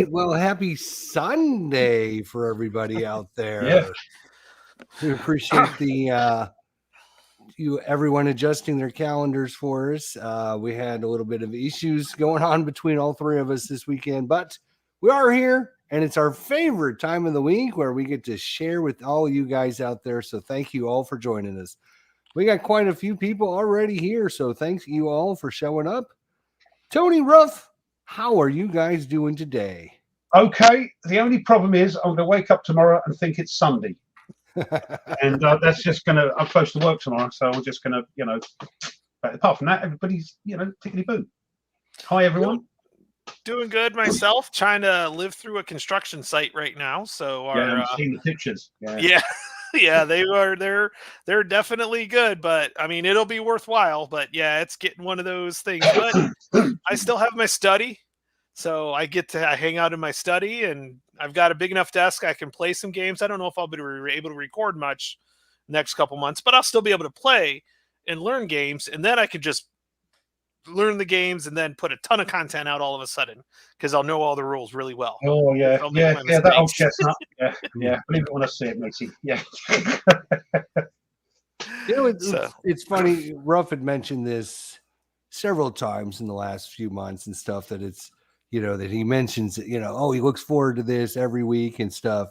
right. Well, happy Sunday for everybody out there. Yeah. We appreciate everyone adjusting their calendars for us. We had a little bit of issues going on between all three of us this weekend, but we are here, and it's our favorite time of the week where we get to share with all you guys out there. So thank you all for joining us. We got quite a few people already here, so thanks you all for showing up. Tony Ruff, how are you guys doing today? Okay. The only problem is I'm going to wake up tomorrow and think it's Sunday. And that's just going to, I'm supposed to work tomorrow, so I'm just going to, but apart from that, everybody's, tickety-boo. Hi, everyone. Doing good myself, trying to live through a construction site right now. So I've seen the pictures. Yeah, they're definitely good, but I mean, it'll be worthwhile. But yeah, it's getting one of those things. But I still have my study, so I hang out in my study, and I've got a big enough desk I can play some games. I don't know if I'll be able to record much next couple months, but I'll still be able to play and learn games, and then I could just learn the games and then put a ton of content out all of a sudden because I'll know all the rules really well. Oh yeah, that old chestnut. Yeah. Believe it when I see it, matey. Yeah. It's funny. Ruff had mentioned this several times in the last few months and stuff, that it's, that he mentions, he looks forward to this every week and stuff,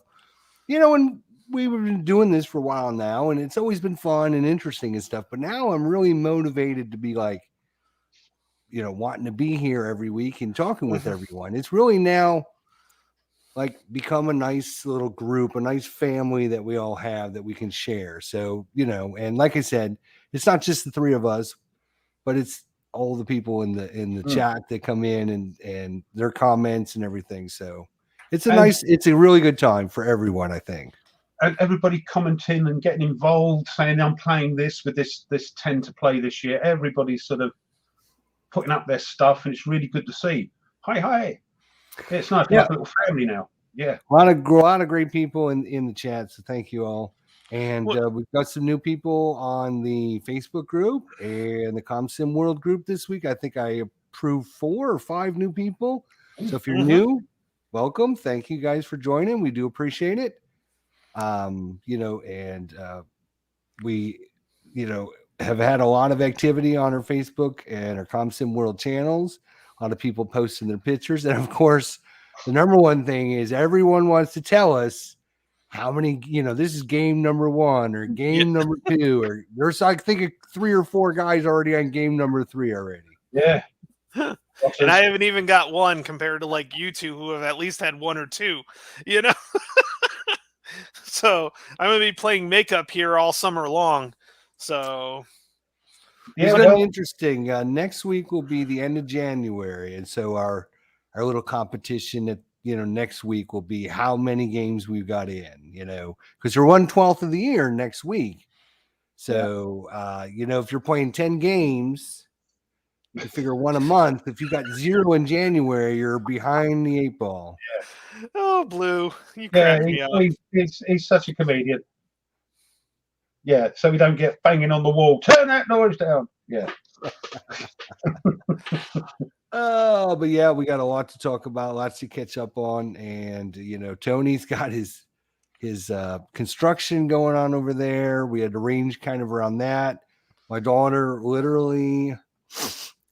and we've been doing this for a while now, and it's always been fun and interesting and stuff. But now I'm really motivated to be like, wanting to be here every week and talking with everyone. It's really now like become a nice little group, a nice family that we all have that we can share. So, and like I said, it's not just the three of us, but it's all the people in the chat that come in and their comments and everything. So it's a really good time for everyone, I think. And everybody commenting and getting involved, saying I'm playing this with this 10 to play this year. Everybody's sort of putting up their stuff, and it's really good to see. Hi. It's nice. Like a little family now. Yeah. A lot of great people in the chat. So thank you all. And we've got some new people on the Facebook group and the ComSim World group this week. I think I approved 4 or 5 new people. So if you're new, welcome. Thank you guys for joining. We do appreciate it. We, have had a lot of activity on our Facebook and our ComSim World channels. A lot of people posting their pictures. And of course, the number one thing is everyone wants to tell us how many, this is game number 1 or game number 2, or there's, I think, 3 or 4 guys already on game number 3 already. Yeah. And I haven't even got one compared to like you two who have at least had 1 or 2, So I'm going to be playing makeup here all summer long. So it's going to be interesting. Next week will be the end of January. And so our little competition at, next week will be how many games we've got in, because we're 1/12 of the year next week. So, if you're playing 10 games, you figure 1 a month. If you got 0 in January, you're behind the 8 ball. Yeah. Oh, Blue, you crack me up. He's such a comedian. Yeah, so we don't get banging on the wall. Turn that noise down. Yeah. Oh, but yeah, we got a lot to talk about, lots to catch up on, and Tony's got his construction going on over there. We had arranged kind of around that. My daughter, literally,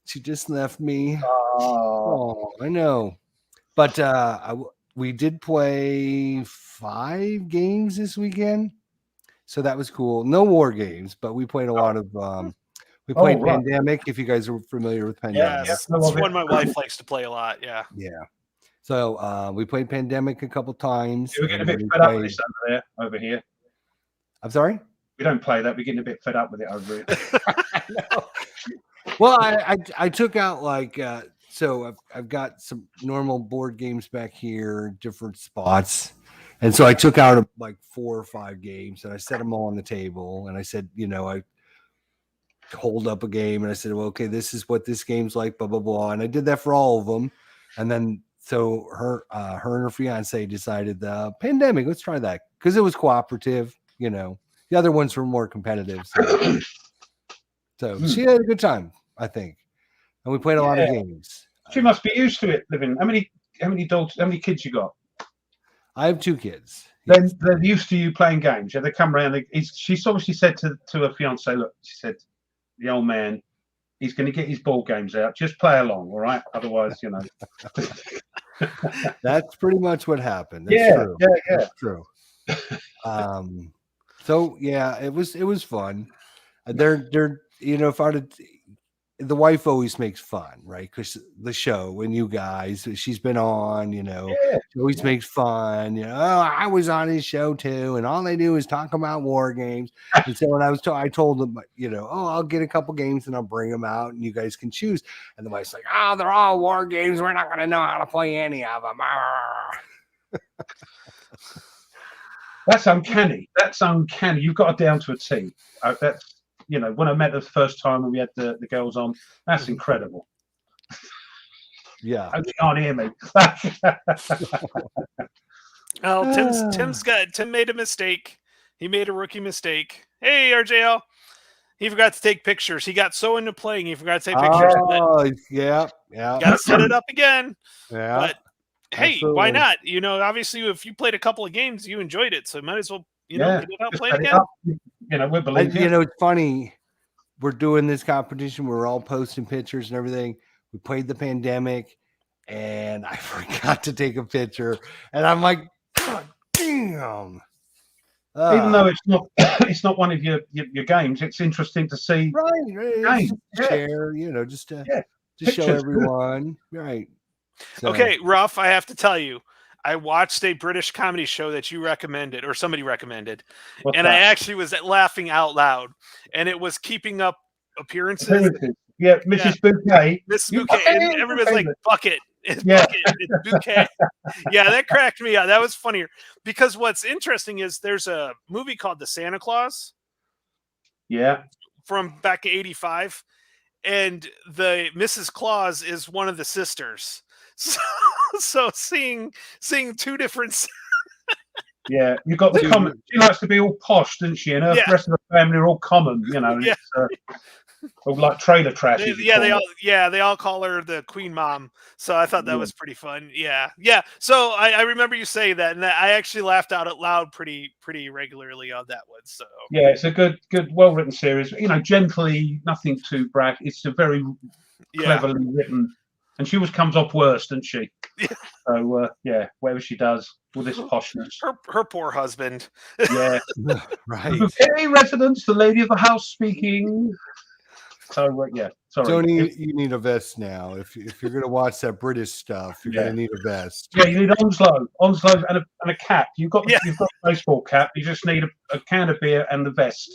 she just left me. Oh, I know, but we did play 5 games this weekend, so that was cool. No war games, but we played a lot of. We played Pandemic, if you guys are familiar with Pandemic. Yes, that's one my wife likes to play a lot, yeah. So we played Pandemic a couple times. We're getting a bit fed up with this over here. I'm sorry? We don't play that. We're getting a bit fed up with it over here. Well, I took out so I've got some normal board games back here, different spots. And so I took out 4 or 5 games, and I set them all on the table. And I said, I hold up a game, and I said, well, okay, this is what this game's like, blah, blah, blah. And I did that for all of them. And then so her and her fiance decided the Pandemic, let's try that, because it was cooperative. The other ones were more competitive. So she had a good time, I think. And we played a lot of games. She must be used to it living. How many how many kids you got? I have 2 kids. Then they're used to you playing games. Yeah, they come around. She's obviously said to her fiance, look, she said, the old man, he's going to get his ball games out. Just play along, all right? Otherwise, you know. That's pretty much what happened. That's true. Yeah. That's true. So yeah, it was fun. They're if I would, the wife always makes fun, right? Because the show and you guys, she's been on, she always makes fun. Oh, I was on his show too, and all they do is talk about war games. And so when I told them, oh, I'll get a couple games and I'll bring them out, and you guys can choose. And the wife's like, oh, they're all war games. We're not going to know how to play any of them. That's uncanny. That's uncanny. You've got it down to a T. That's when I met her the first time when we had the girls on, that's incredible. Yeah. You can't hear me. Oh, Tim made a mistake. He made a rookie mistake. Hey, RJL. He forgot to take pictures. He got so into playing, he forgot to take pictures. Oh, yeah. Got to set it up again. Yeah. But hey, absolutely. Why not? Obviously, if you played a couple of games, you enjoyed it, so might as well, get it out, play it again. We believe you. It's funny. We're doing this competition. We're all posting pictures and everything. We played the pandemic, and I forgot to take a picture. And I'm like, God damn. Even though it's not one of your games, it's interesting to see. Right. Share, just to show everyone. Right. So. Okay, Ruff, I have to tell you, I watched a British comedy show that you recommended, or somebody recommended, I actually was laughing out loud, and it was Keeping Up Appearances. Yeah, Mrs. Bouquet. Mrs. Bouquet, and everybody's like, bucket. It's bucket. It's Bouquet. Yeah, that cracked me out. That was funnier. Because what's interesting is there's a movie called The Santa Claus. Yeah. From back in '85. And the Mrs. Claus is one of the sisters. So seeing 2 different. Yeah, you got the common. She likes to be all posh, doesn't she? And the rest of the family are all common, Yeah. It's, like trailer trash. They all call her the Queen Mom. So I thought that was pretty fun. Yeah. So I remember you saying that, and I actually laughed out loud pretty regularly on that one. So yeah, it's a good, well written series. Gently, nothing too brag. It's a very cleverly written. And she always comes off worse, doesn't she? Yeah. So, whatever she does with this poshness. Her poor husband. Yeah. Right. Hey, residents, the lady of the house speaking. So, sorry. Tony, you need a vest now. If you're going to watch that British stuff, you're going to need a vest. Yeah, you need Onslow and a cap. You've got a baseball cap. You just need a can of beer and the vest.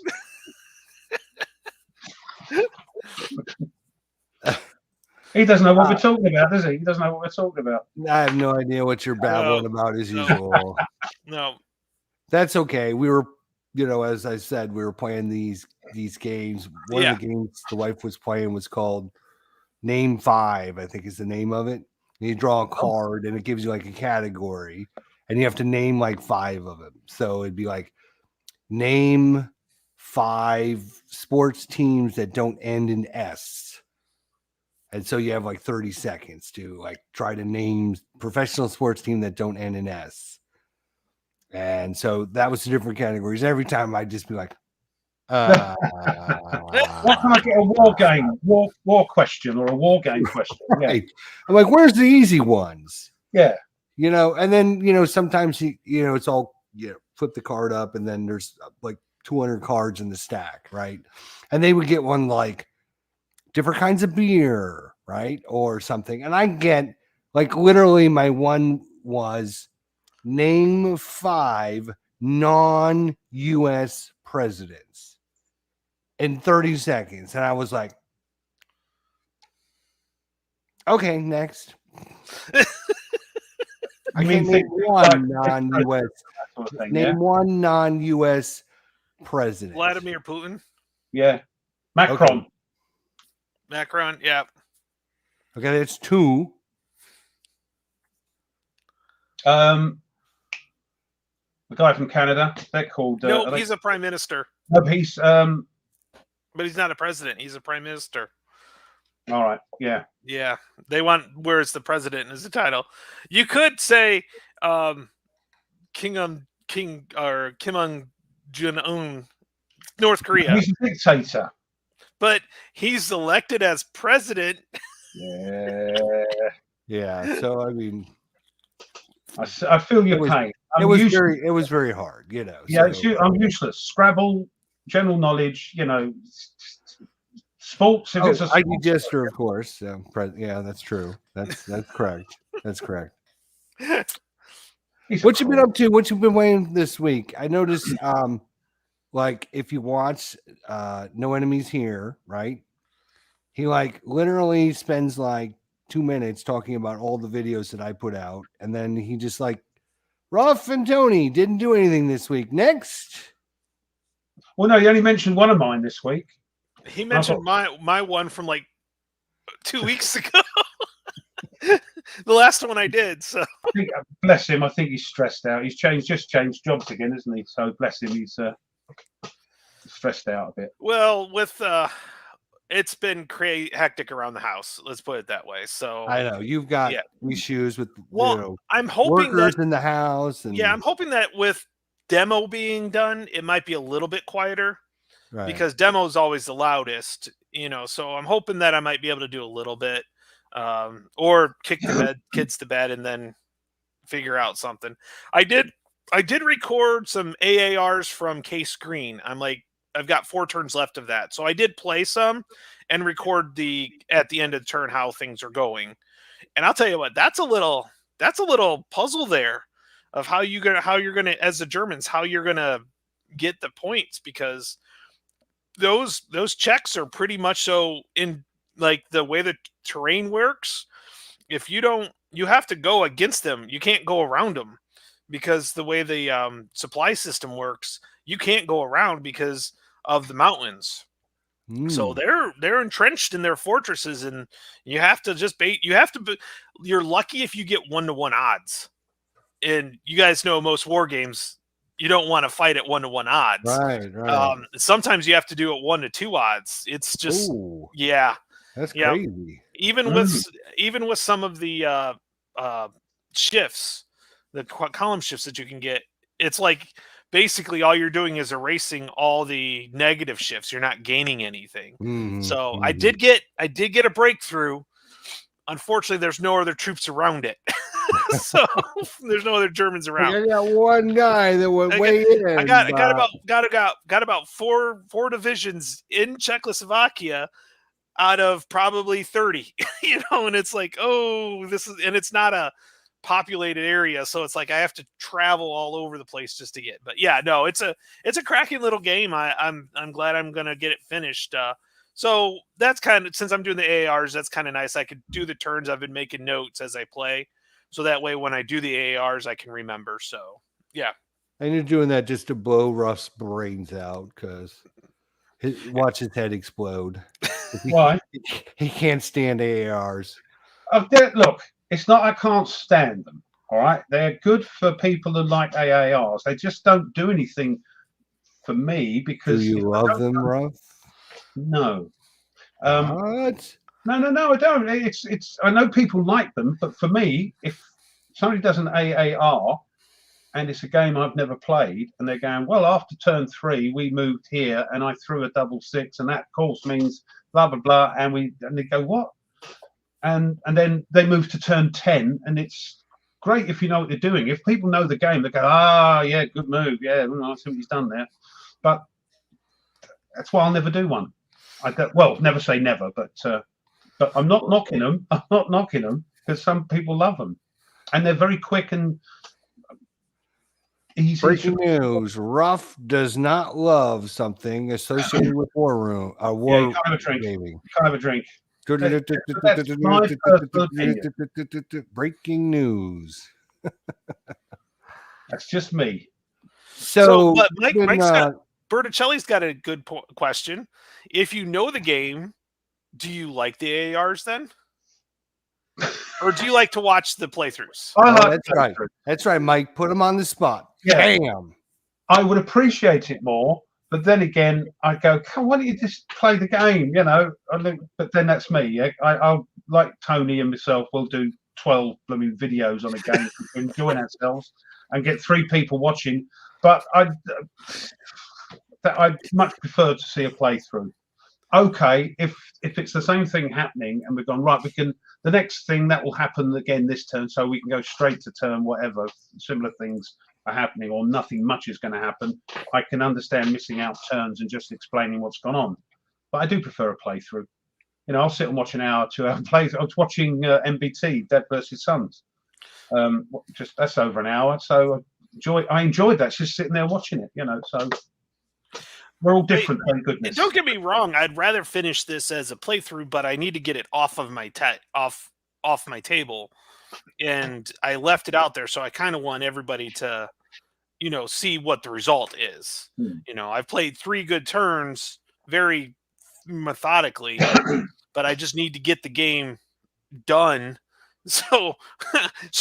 He doesn't know what we're talking about, does he? He doesn't know what we're talking about. I have no idea what you're babbling about as usual. No. That's okay. We were, as I said, we were playing these games. One of the games the wife was playing was called Name 5, I think is the name of it. And you draw a card and it gives you like a category and you have to name like 5 of them. So it'd be like name 5 sports teams that don't end in S. And so you have like 30 seconds to like try to name professional sports team that don't end in S. And so that was the different categories. Every time I'd just be like, what can I get? A war game, war question, or a war game question? Yeah. Right. I'm like, where's the easy ones? Yeah. And then, sometimes, it's all, flip the card up and then there's like 200 cards in the stack. Right. And they would get one like different kinds of beer, right? Or something. And I get like literally my one was name 5 non-US presidents in 30 seconds. And I was like, okay, next. I can't name one non-US. Name one non-US president. Vladimir Putin. Yeah. Macron. Okay. Macron, yeah. Okay, that's 2. The guy from Canada. They're called. No, he's a prime minister. No, he's. But he's not a president. He's a prime minister. All right. Yeah. Yeah, they want "Where's the President" as the title. You could say Kim Jong Un, North Korea, He's a dictator. but he's elected as president. Yeah. Yeah. So I mean, I feel your pain. it was very hard, you know. Yeah, so. I'm useless. Scrabble, general knowledge, sports. If it's a ID sports Jester, of course. Yeah, that's true. That's correct. That's correct. What you been up to? What you been playing this week? I noticed, like if you watch No Enemies Here, right? He like literally spends like 2 minutes talking about all the videos that I put out, and then he just like Ruff and Tony didn't do anything this week. Next. Well, no, he only mentioned one of mine this week. He mentioned my one from like 2 weeks ago. The last one I did. So bless him. I think he's stressed out. He's just changed jobs again, isn't he? So bless him. He's stressed out a bit. Well, with it's been hectic around the house. Let's put it that way. So I know you've got issues with I'm hoping workers that in the house. And, I'm hoping that with demo being done, it might be a little bit quieter. Right. Because demo is always the loudest, so I'm hoping that I might be able to do a little bit, or kick the kids to bed and then figure out something. I did record some AARs from Case Green. I've got 4 turns left of that. So I did play some and record at the end of the turn how things are going. And I'll tell you what, that's a little puzzle there of how you're gonna as the Germans, how you're gonna get the points, because those checks are pretty much so in like the way the terrain works. If you have to go against them. You can't go around them, because the way the supply system works, you can't go around because of the mountains. So they're entrenched in their fortresses, and you have to just you're lucky if you get 1-to-1 odds. And you guys know most war games, you don't want to fight at 1-to-1 odds. Right. Sometimes you have to do it 1-to-2 odds. It's just that's crazy. Even with some of the shifts, the column shifts that you can get, it's like basically all you're doing is erasing all the negative shifts. You're not gaining anything. So I did get a breakthrough. Unfortunately, there's no other troops around it. So there's no other Germans around. I got one guy that went way in. I got about four divisions in Czechoslovakia out of probably 30. And it's like, and it's not a populated area, so it's like I have to travel all over the place just to get. But yeah, no, it's a cracking little game. I'm glad I'm gonna get it finished. So that's kind of, since I'm doing the AARs, that's kind of nice. I could do the turns. I've been making notes as I play, so that way when I do the AARs, I can remember. So yeah. And you're doing that just to blow Ruff's brains out, because watch his head explode. Why? He can't stand AARs. Look, it's not I can't stand them. All right, they're good for people who like AARs. They just don't do anything for me, because do you love them, Ruff? No. What? No, I don't. It's. I know people like them, but for me, if somebody does an AAR and it's a game I've never played, and they're going, well, after turn 3 we moved here and I threw a 6-6, and that of course means blah blah blah, and they go, what? And then they move to turn 10, and it's great if you know what they're doing. If people know the game, they go, yeah, good move, yeah, I see what he's done there. But that's why I'll never do one. Never say never, but I'm not knocking them. I'm not knocking them, because some people love them, and they're very quick and easy. Breaking news: Ruff does not love something associated with war gaming. Can't have a drink. Breaking news. That's just me. So Berticelli's got a good question. If you know the game, do you like the AARs then? Or do you like to watch the playthroughs? That's right. That's right, Mike. Put them on the spot. Yeah. Bam. I would appreciate it more, But then again, I go, come, why don't you just play the game? You know, but then that's me. Yeah? I'll like Tony and myself. We'll do 12 blooming videos on a game, enjoying ourselves, and get 3 people watching. But I'd much prefer to see a playthrough. Okay, if it's the same thing happening, and we've gone right, we can. The next thing that will happen again this turn, so we can go straight to turn whatever. Similar things are happening, or nothing much is going to happen. I can understand missing out turns and just explaining what's gone on, but I do prefer a playthrough. You know, I'll sit and watch an hour, 2 hour playthrough. I was watching MBT, Dead vs Sons. Just that's over an hour, so I enjoyed that. Just sitting there watching it, you know. So we're all different, thank goodness. Don't get me wrong. I'd rather finish this as a playthrough, but I need to get it off of my off my table, and I left it out there, so I kind of want everybody to, you know, see what the result is. You know, I've played 3 good turns very methodically, but I just need to get the game done. So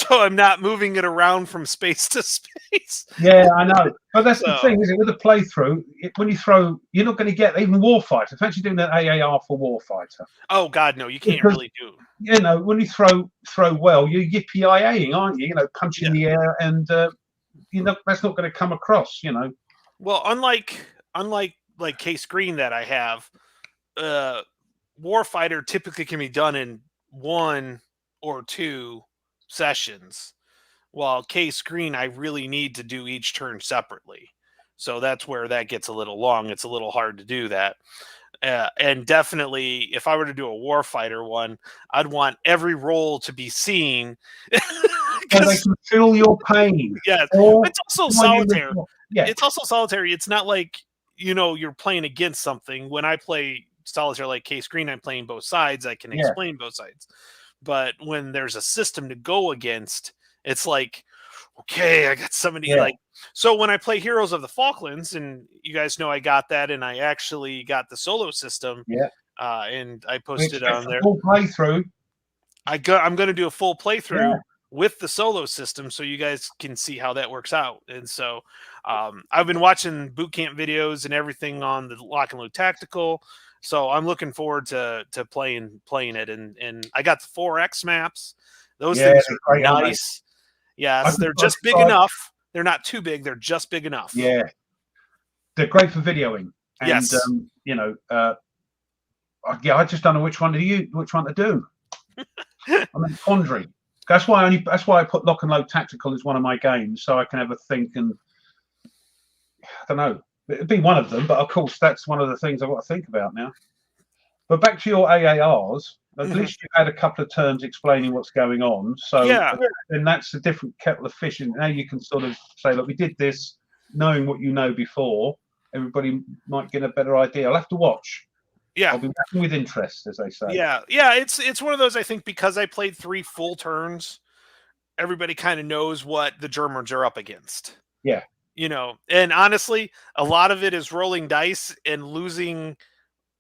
I'm not moving it around from space to space. Yeah, I know. But that's the thing, is it? With a playthrough, when you throw, you're not going to get even Warfighter. Fancy doing an AAR for Warfighter. Oh God, no, you can't really do. You know, when you throw well, you're yippee-yay-ing, aren't you? You know, punching the air, and you know that's not going to come across. You know. Well, unlike like Case Green that I have, Warfighter typically can be done in 1 or 2 sessions, while Case Green I really need to do each turn separately. So that's where that gets a little long. It's a little hard to do that. And definitely, if I were to do a Warfighter one, I'd want every roll to be seen. So they can feel your pain. Yeah, it's also solitary. Yeah, it's also solitary. It's not like, you know, you're playing against something. When I play solitaire like Case Green, I'm playing both sides. I can explain both sides. But when there's a system to go against, it's like, okay, I got somebody like. So when I play Heroes of the Falklands, and you guys know I got that, and I actually got the solo system. Yeah. And I posted on there. Full playthrough. I'm going to do a full playthrough with the solo system, so you guys can see how that works out. And so I've been watching boot camp videos and everything on the Lock and Load Tactical. So I'm looking forward to playing it, and I got the 4X maps. Those things are nice. Yes, they're just big enough. They're not too big. They're just big enough. Yeah, they're great for videoing. And, yes. You know, I just don't know which one to do. I'm in quandary. That's why I put Lock and Load Tactical as one of my games, so I can have a think, and I don't know. It'd be one of them, but of course that's one of the things I've got to think about now. But back to your AARs, at least you had a couple of turns explaining what's going on. So then that's a different kettle of fish. And now you can sort of say, look, we did this, knowing what you know before, everybody might get a better idea. I'll have to watch. Yeah. I'll be watching with interest, as they say. Yeah. Yeah. It's one of those, I think, because I played 3 full turns, everybody kind of knows what the Germans are up against. Yeah. You know, and honestly, a lot of it is rolling dice and losing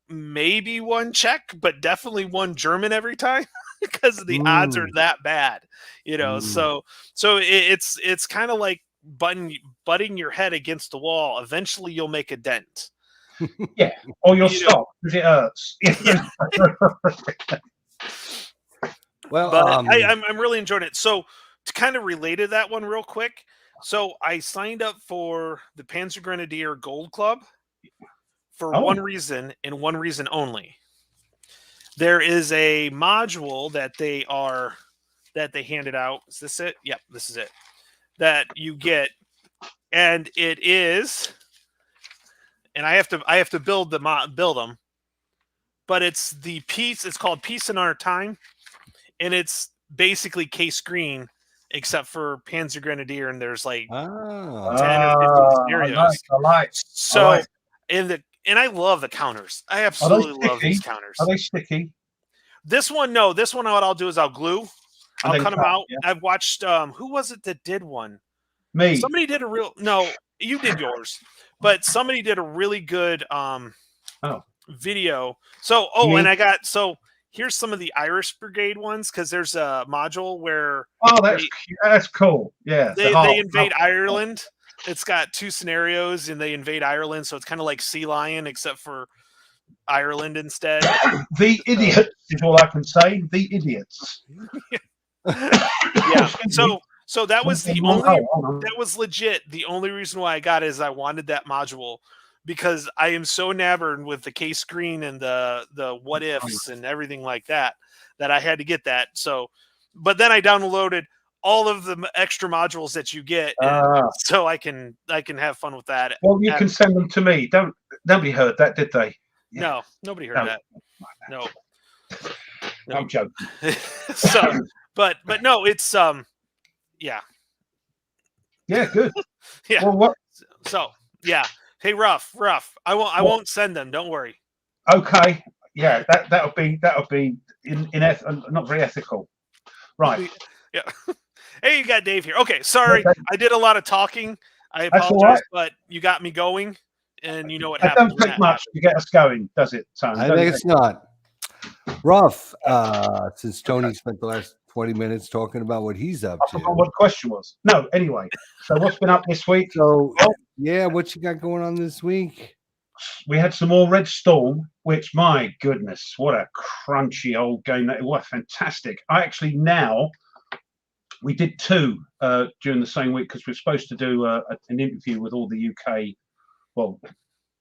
maybe 1 Czech, but definitely 1 German every time because the odds are that bad, you know. So it's kind of like butting your head against the wall. Eventually you'll make a dent. Yeah, or you'll stop because it hurts. Well, but I'm really enjoying it. So to kind of relate to that one real quick, so I signed up for the Panzer Grenadier Gold Club for one reason and one reason only. There is a module that they handed out. Is this it? Yep, this is it. That you get, and it is, and I have to build them, but it's the piece. It's called Peace in Our Time, and it's basically Case Green, except for Panzer Grenadier, and there's like 10 or 15 scenarios. I like. So, and I love the counters. I absolutely love these counters. Are they sticky? This one, no. This one, what I'll do is I'll glue. I'll cut them out. Yeah. I've watched. Who was it that did one? Me. Somebody did no, you did yours, but somebody did a really good video. So, and I got here's some of the Irish Brigade ones, because there's a module where that's cool. Yeah, they invade Ireland. it's got 2 scenarios, and they invade Ireland, so it's kind of like Sea Lion, except for Ireland instead. The idiots is all I can say. The idiots. Yeah. So that was the only. Oh. That was legit. The only reason why I got it is I wanted that module because I am so nabbered with the case screen and the what ifs and everything like that I had to get that. So, but then I downloaded all of the extra modules that you get, so I can have fun with that. Well, you can send them to me. Nobody heard that, did they? Yeah. No, nobody heard that. No. I'm joking. So, but no, it's yeah. Yeah, good. Yeah. Well, what? So yeah. Hey, rough. I won't send them. Don't worry. Okay. Yeah, that'll be not very ethical. Right. Yeah. Hey, you got Dave here. Okay, sorry. Okay. I did a lot of talking. I apologize, but you got me going, and you know what It happens. doesn't take much to get us going, does it, Tony? I think it's not. Rough, since Tony spent the last 20 minutes talking about what he's up I to. forgot what the question was. No, anyway. So what's been up this week? So, yeah, what you got going on this week? We had some more Red Storm, which, my goodness, what a crunchy old game. What fantastic. We did 2 during the same week because we're supposed to do an interview with all the UK, well,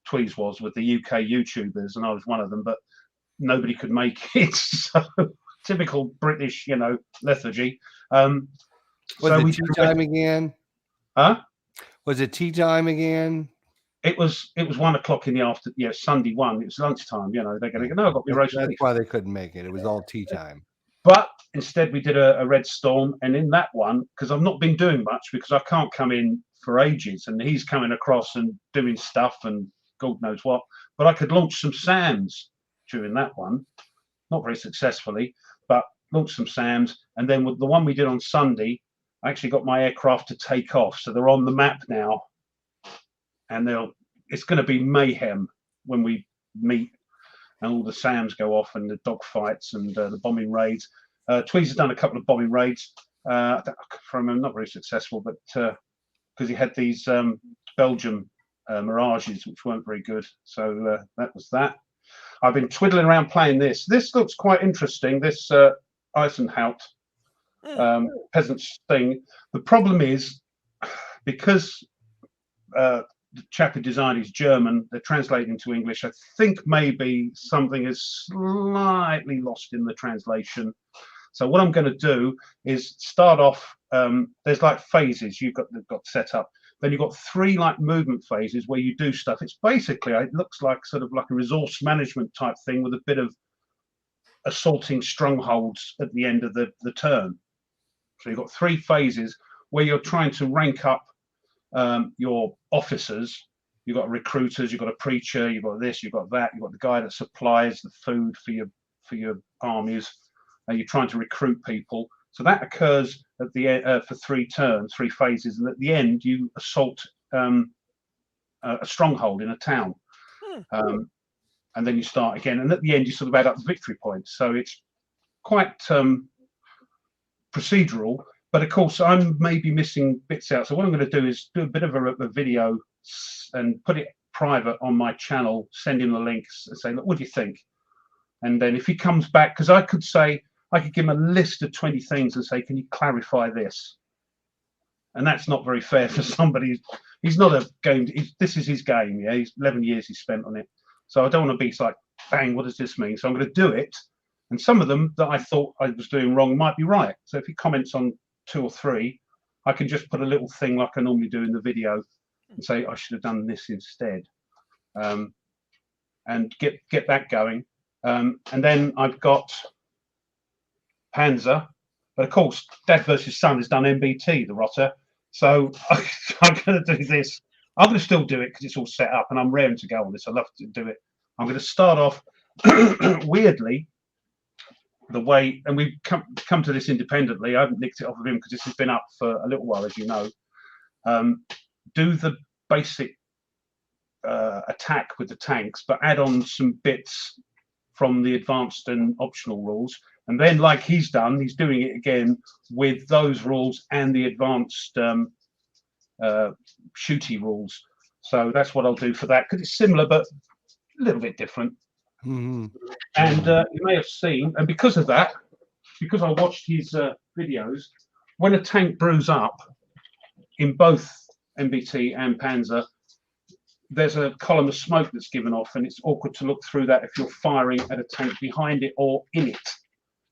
Tweez was with the UK YouTubers, and I was one of them, but nobody could make it. So typical British, lethargy. Was it tea time again? Huh? Was it tea time again? It was 1 o'clock in the afternoon. Yeah, Sunday 1. It was lunchtime. They're going to go, no, I've got me roast beef. That's why they couldn't make it. It was all tea time. But instead, we did a Red Storm, and in that one, because I've not been doing much because I can't come in for ages, and he's coming across and doing stuff and God knows what. But I could launch some SAMs during that one, not very successfully, but launched some SAMs. And then with the one we did on Sunday, I actually got my aircraft to take off, so they're on the map now, and it's going to be mayhem when we meet. And all the SAMs go off and the dogfights and the bombing raids. Tweez has done a couple of bombing raids. From him, not very successful, but because he had these Belgium Mirages, which weren't very good. So that was that. I've been twiddling around playing this. This looks quite interesting, this Eisenhout peasants thing. The problem is, because the chap who designed is German, they're translating into English. I think maybe something is slightly lost in the translation. So what I'm going to do is start off. There's like phases you've got set up. Then you've got 3 like movement phases where you do stuff. It's basically, it looks like sort of like a resource management type thing with a bit of assaulting strongholds at the end of the turn. So you've got 3 phases where you're trying to rank up your officers. You've got recruiters, you've got a preacher, you've got this, you've got that, you've got the guy that supplies the food for your armies, and you're trying to recruit people. So that occurs at the end for 3 turns, 3 phases, and at the end you assault a stronghold in a town, and then you start again, and at the end you sort of add up the victory points. So it's quite procedural. But of course, I'm maybe missing bits out. So what I'm going to do is do a bit of a video and put it private on my channel, send him the links and say, look, what do you think? And then if he comes back, because I could give him a list of 20 things and say, can you clarify this? And that's not very fair for somebody. He's not a game. This is his game. Yeah, he's 11 years he spent on it. So I don't want to be like, bang, what does this mean? So I'm going to do it. And some of them that I thought I was doing wrong might be right. So if he comments on 2 or 3, I can just put a little thing like I normally do in the video and say I should have done this instead, and get that going. And then I've got Panzer, but of course Dad versus Son has done MBT, the rotter. So I'm going to do this. I'm going to still do it because it's all set up and I'm raring to go on this. I love to do it. I'm going to start off weirdly the way, and we've come to this independently. I haven't nicked it off of him because this has been up for a little while, as you know. Do the basic attack with the tanks, but add on some bits from the advanced and optional rules. And then, like he's done, he's doing it again with those rules and the advanced shooty rules. So that's what I'll do for that, because it's similar but a little bit different. Mhm. And you may have seen, and because of that, because I watched his videos, when a tank brews up in both MBT and Panzer, there's a column of smoke that's given off, and it's awkward to look through that if you're firing at a tank behind it or in it.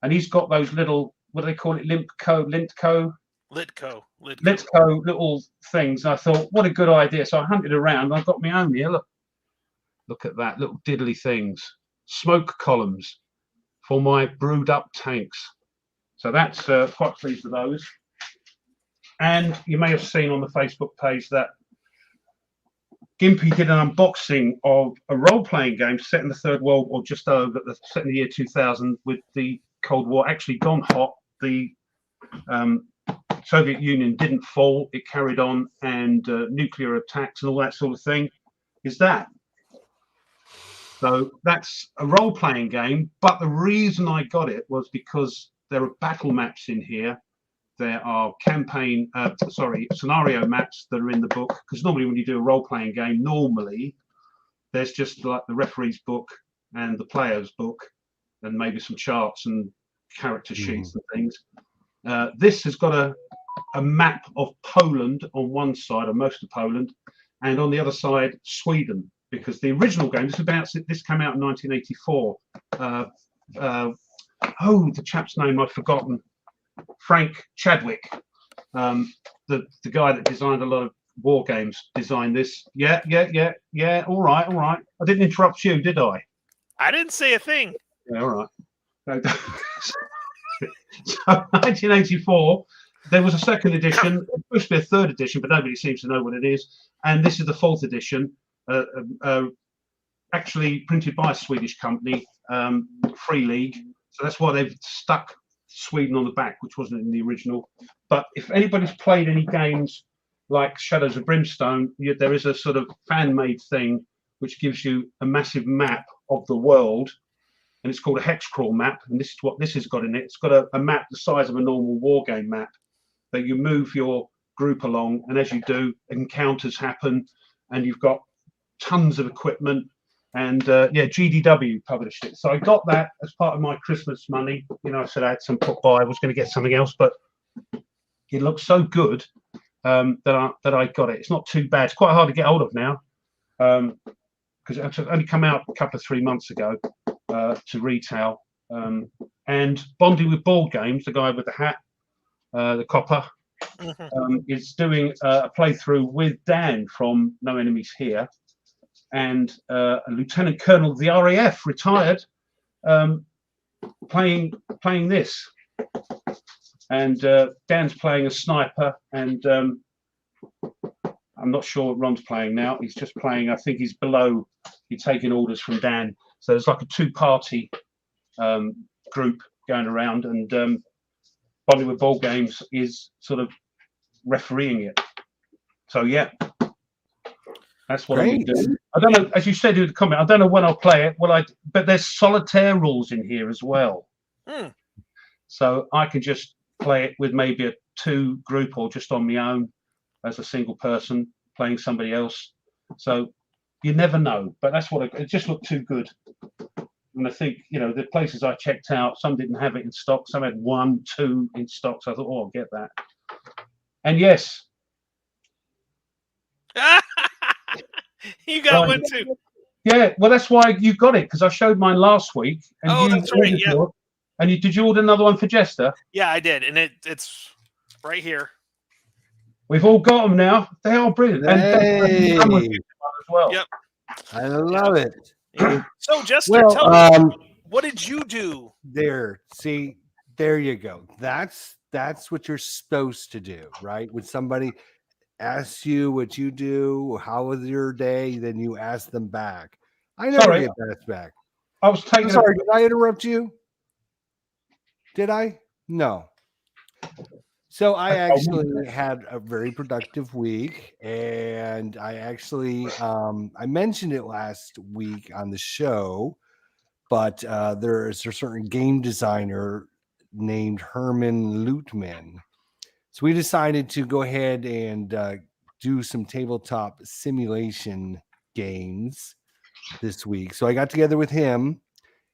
And he's got those little, what do they call it, Litco little things. And I thought, what a good idea. So I hunted around and I got my own here. Look at that, little diddly things. Smoke columns for my brewed up tanks. So that's quite pleased with those. And you may have seen on the Facebook page that Gimpy did an unboxing of a role-playing game set in the Third World, or just over, set in the year 2000, with the Cold War actually gone hot. The Soviet Union didn't fall; it carried on, and nuclear attacks and all that sort of thing. Is that? So that's a role-playing game. But the reason I got it was because there are battle maps in here. There are scenario maps that are in the book, because normally when you do a role-playing game, normally there's just like the referee's book and the player's book and maybe some charts and character sheets and things. This has got a map of Poland on one side, or most of Poland, and on the other side Sweden, because the original game, this came out in 1984. The chap's name I've forgotten. Frank Chadwick, the guy that designed a lot of war games, designed this. Yeah. All right. I didn't interrupt you, did I? I didn't say a thing. Yeah, all right. So 1984, there was a second edition. It was supposed to be a third edition, but nobody seems to know what it is. And this is the fourth edition, actually printed by a Swedish company, Free League. So that's why they've stuck Sweden on the back, which wasn't in the original. But if anybody's played any games like Shadows of Brimstone, there is a sort of fan-made thing which gives you a massive map of the world, and it's called a Hex Crawl Map, and this is what this has got in it. It's got a map the size of a normal war game map that you move your group along, and as you do, encounters happen, and you've got tons of equipment. And GDW published it. So I got that as part of my Christmas money. I said I had some put by. I was going to get something else, but it looks so good that I got it. It's not too bad. It's quite hard to get hold of now, because it only come out a couple of 3 months ago to retail. And Bonding with Board Games, the guy with the hat, the copper, is doing a playthrough with Dan from No Enemies Here. And a lieutenant colonel of the RAF, retired, playing this, and Dan's playing a sniper, and I'm not sure what Ron's playing now. He's just playing. I think he's below. He's taking orders from Dan. So there's like a two-party group going around, and Bonding with Board Games is sort of refereeing it. So yeah. That's what I do. I don't know, as you said in the comment, I don't know when I'll play it. But there's solitaire rules in here as well. So I can just play it with maybe a 2 group, or just on my own as a single person playing somebody else. So you never know. But that's what it just looked too good. And I think, the places I checked out, some didn't have it in stock. Some had 1, 2 in stock. So I thought, I'll get that. And yes. You got one too. Yeah, well, that's why you got it, because I showed mine last week. And that's right. Yeah. And did you order another one for Jester? Yeah, I did, and it's right here. We've all got them now. They are brilliant. Hey. And as well. Yep. I love it. Yeah. So, Jester, tell me, what did you do? There you go. That's what you're supposed to do, right? When somebody asks you what you do, how was your day, then you ask them back. I never get asked back. I'm sorry, did I interrupt you? Did I? No. So I actually had a very productive week, and I actually I mentioned it last week on the show, but there is a certain game designer named Herman Lutman. So we decided to go ahead and do some tabletop simulation games this week. So I got together with him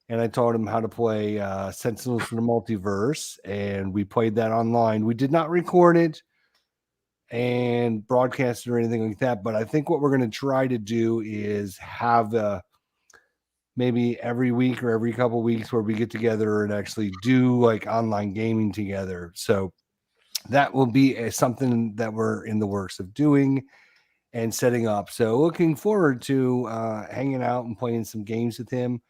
and I taught him how to play Sentinels from the Multiverse, and we played that online. We did not record it and broadcast it or anything like that, but I think what we're going to try to do is have maybe every week or every couple weeks where we get together and actually do like online gaming together. So that will be something that we're in the works of doing and setting up. So looking forward to hanging out and playing some games with him.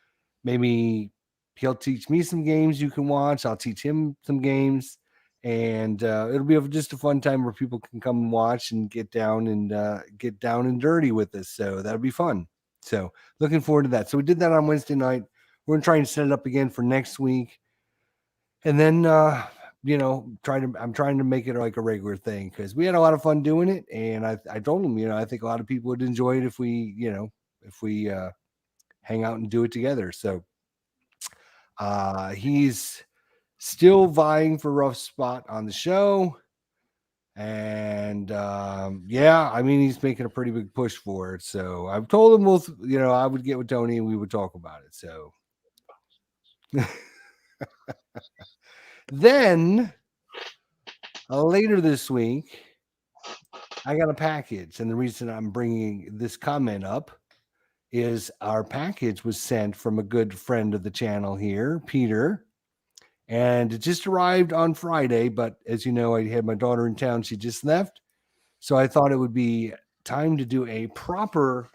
Maybe he'll teach me some games you can watch. I'll teach him some games, and it'll be just a fun time where people can come and watch and get down and dirty with us. So that'll be fun. So looking forward to that. So we did that on Wednesday night. We're going to try and set it up again for next week. And then, I'm trying to make it like a regular thing because we had a lot of fun doing it. And I told him, I think a lot of people would enjoy it if we hang out and do it together. So he's still vying for rough spot on the show. And he's making a pretty big push for it. So I've told him I would get with Tony and we would talk about it. So then later this week, I got a package. And the reason I'm bringing this comment up is our package was sent from a good friend of the channel here, Peter. And it just arrived on Friday, but as you know, I had my daughter in town. She just left. So I thought it would be time to do a proper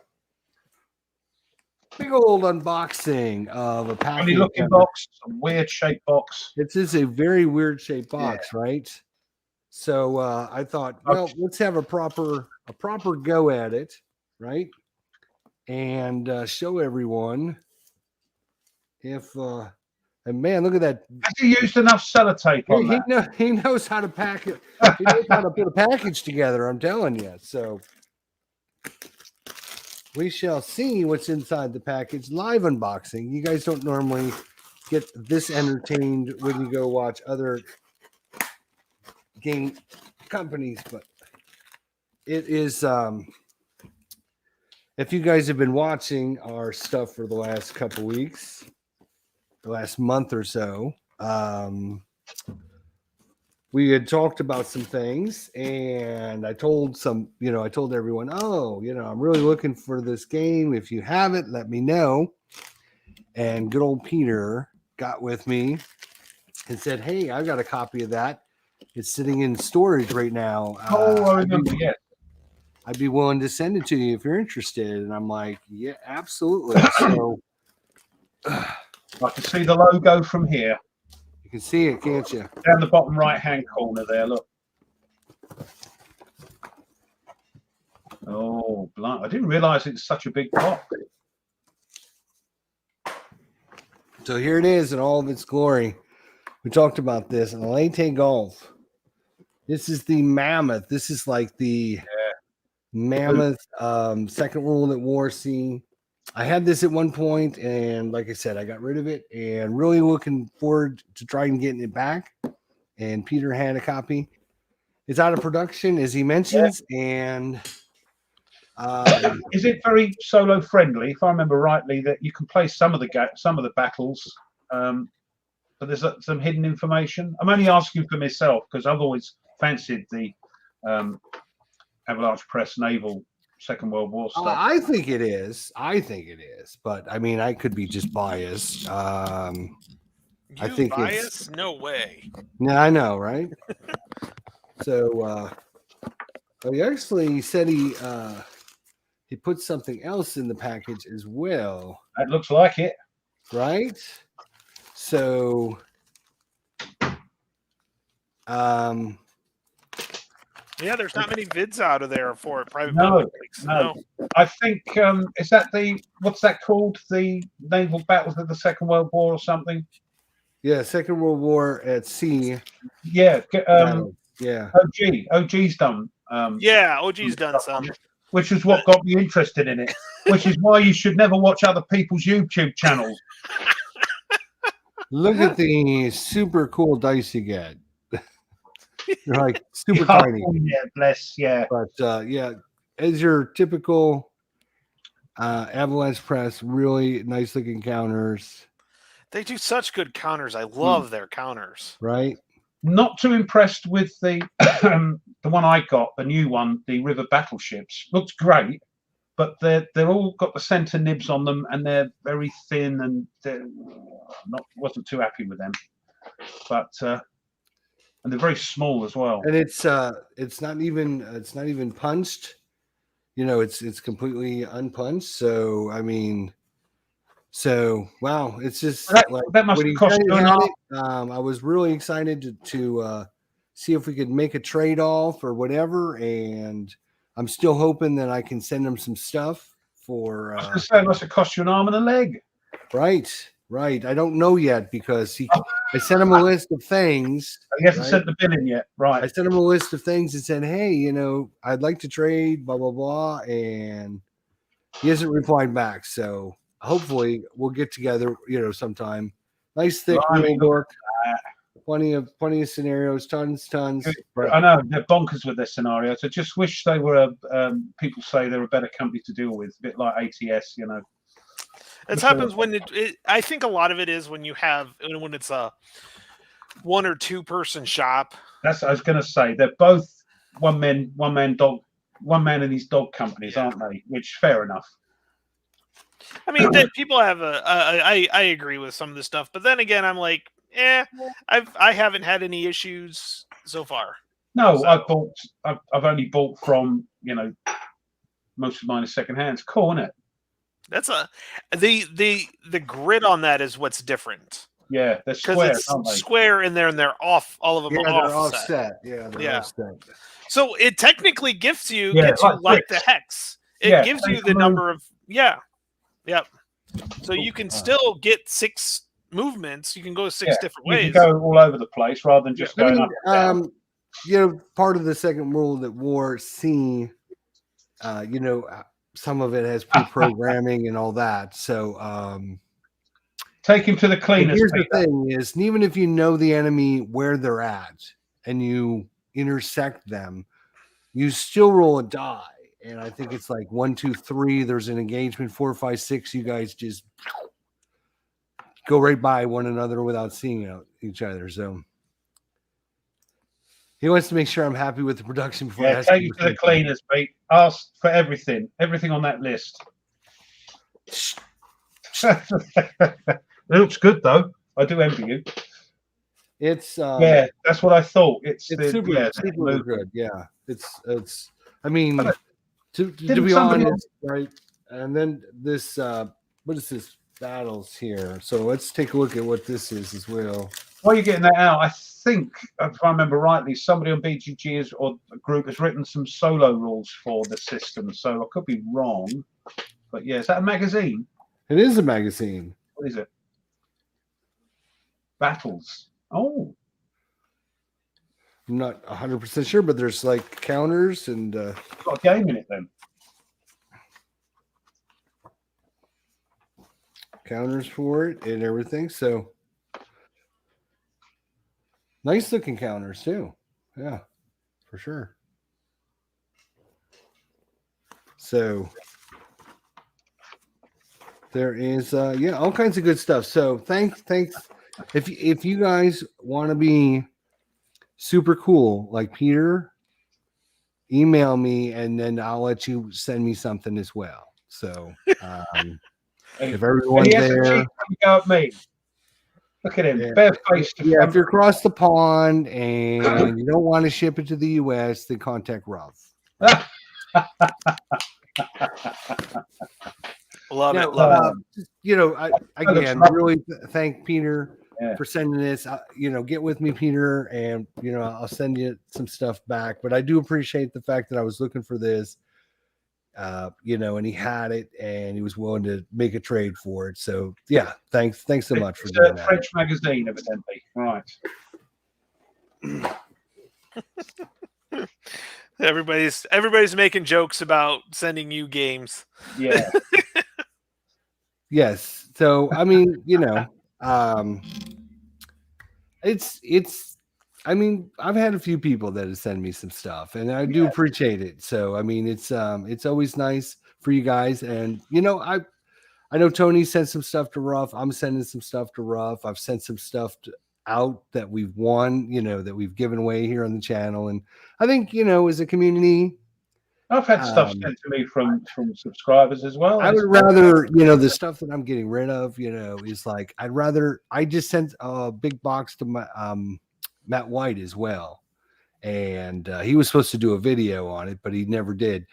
big old unboxing of a package. Funny looking box, a weird shaped box. This is a very weird shaped box, right? So I thought, let's have a proper go at it, right? And show everyone if and man, look at that. Has he used enough sellotape on that? He knows how to pack it. He knows how to put a package together, I'm telling you. So we shall see what's inside the package. Live unboxing. You guys don't normally get this entertained when you go watch other game companies, but it is if you guys have been watching our stuff for the last couple weeks, the last month or so, we had talked about some things, and I told everyone, I'm really looking for this game. If you have it, let me know. And good old Peter got with me and said, hey, I got a copy of that. It's sitting in storage right now. I remember, yeah. I'd be willing to send it to you if you're interested. And I'm like, yeah, absolutely. So I can see the logo from here. You can see it, can't you? Down the bottom right-hand corner there, look. Oh, blunt. I didn't realize it's such a big box. So here it is in all of its glory. We talked about this in Leyte Golf. This is the mammoth. This is like the mammoth Second World War scene. I had this at one point, and like I said, I got rid of it, and really looking forward to trying getting it back. And Peter had a copy. It's out of production, as he mentions, and is it very solo friendly? If I remember rightly, that you can play some of the battles, but there's some hidden information. I'm only asking for myself because I've always fancied the Avalanche Press naval Second World War stuff. I think it is, but I mean, I could be just biased. I think bias? No way. Yeah, I know, right? So he actually said he put something else in the package as well. That looks like it, right? So yeah, there's not many vids out of there for private no. I think is that what's that called? The naval battles of the Second World War or something? Yeah, Second World War at sea. Yeah, yeah. OG's done. OG's done some. Which is what got me interested in it. Which is why you should never watch other people's YouTube channels. Look at the super cool dice you get. They're like super Oh, tiny. yeah, bless, yeah. But yeah, as your typical Avalanche Press, really nice looking counters, They do such good counters. I love their counters. right? Not too impressed with the the one I got, the new one, the River Battleships. Looks great, but they're all got the center nibs on them, and they're very thin, and wasn't too happy with them. But and they're very small as well. And it's not even punched. You know, it's completely unpunched. So I mean, wow, it's just that must when cost you had it, I was really excited to see if we could make a trade off or whatever, and I'm still hoping that I can send him some stuff for. I was going to say, it must have cost you an arm and a leg. Right. I don't know yet because I sent him a list of things. You haven't sent the bill in yet, right? I sent him a list of things and said, "Hey, you know, I'd like to trade, blah blah blah," and he hasn't replied back. So hopefully we'll get together, you know, sometime. Nice thick rule book, plenty of scenarios, tons. I know they're bonkers with their scenarios. I just wish they were. People say they're a better company to deal with, a bit like ATS, you know. It happens when I think a lot of it is when it's a 1 or 2 person shop. That's what I was going to say. They're both one man and his dog companies, aren't they? Which fair enough. I mean, people have I agree with some of this stuff, but then again, I'm like, I haven't had any issues so far. No, so, I've only bought from, you know, most of mine is second hands. Cool, isn't it? That's the grid on that is what's different. Yeah, they're square, aren't they? Square in there, and they're off. All of them are offset. Yeah, they're offset. So it technically gets you like the hex. It gives you the number of So you can still get 6 movements. You can go 6 different ways. You can go all over the place rather than just going up and down. You know, part of the second rule that War C, you know, some of it has pre-programming and all that. So take him to the cleaners. Here's the thing is, even if you know the enemy where they're at and you intersect them, you still roll a die. And I think it's like 1, 2, 3. There's an engagement 4, 5, 6. You guys just go right by one another without seeing each other. So he wants to make sure I'm happy with the production before I take you to the cleaners, Pete. Ask for everything on that list. It looks good though. I do envy you. It's that's what I thought. It's super good. Yeah, it's. I mean, to be honest, right? And then this, what is this? Battles here. So let's take a look at what this is as well. While you're getting that out, I think, if I remember rightly, somebody on BGG or a group has written some solo rules for the system. So I could be wrong, but yeah, is that a magazine? It is a magazine. What is it? Battles. Oh, I'm not 100% sure, but there's like counters and got a game in it then. Counters for it and everything. So nice looking counters too. Yeah, for sure. So there is all kinds of good stuff. So thanks. If you guys want to be super cool like Peter, email me and then I'll let you send me something as well. So if everyone's there, you go at me. Look at him, bare face. If you're across the pond and you don't want to ship it to the US, then contact Ralph. Love it. You know, I really thank Peter for sending this. Get with me, Peter, and I'll send you some stuff back. But I do appreciate the fact that I was looking for this. And he had it, and he was willing to make a trade for it. So, yeah, thanks so much for doing that. French magazine, evidently, right? Everybody's making jokes about sending you games. Yeah. Yes. So, I mean, it's I mean, I've had a few people that have sent me some stuff, and I do appreciate it. So, I mean, it's always nice for you guys, and I know Tony sent some stuff to Ruff. I'm sending some stuff to Ruff. I've sent some stuff out that we've won, that we've given away here on the channel, and I think as a community, I've had stuff sent to me from subscribers as well. I would rather, the stuff that I'm getting rid of, is like I just sent a big box to my Matt White as well, and he was supposed to do a video on it, but he never did.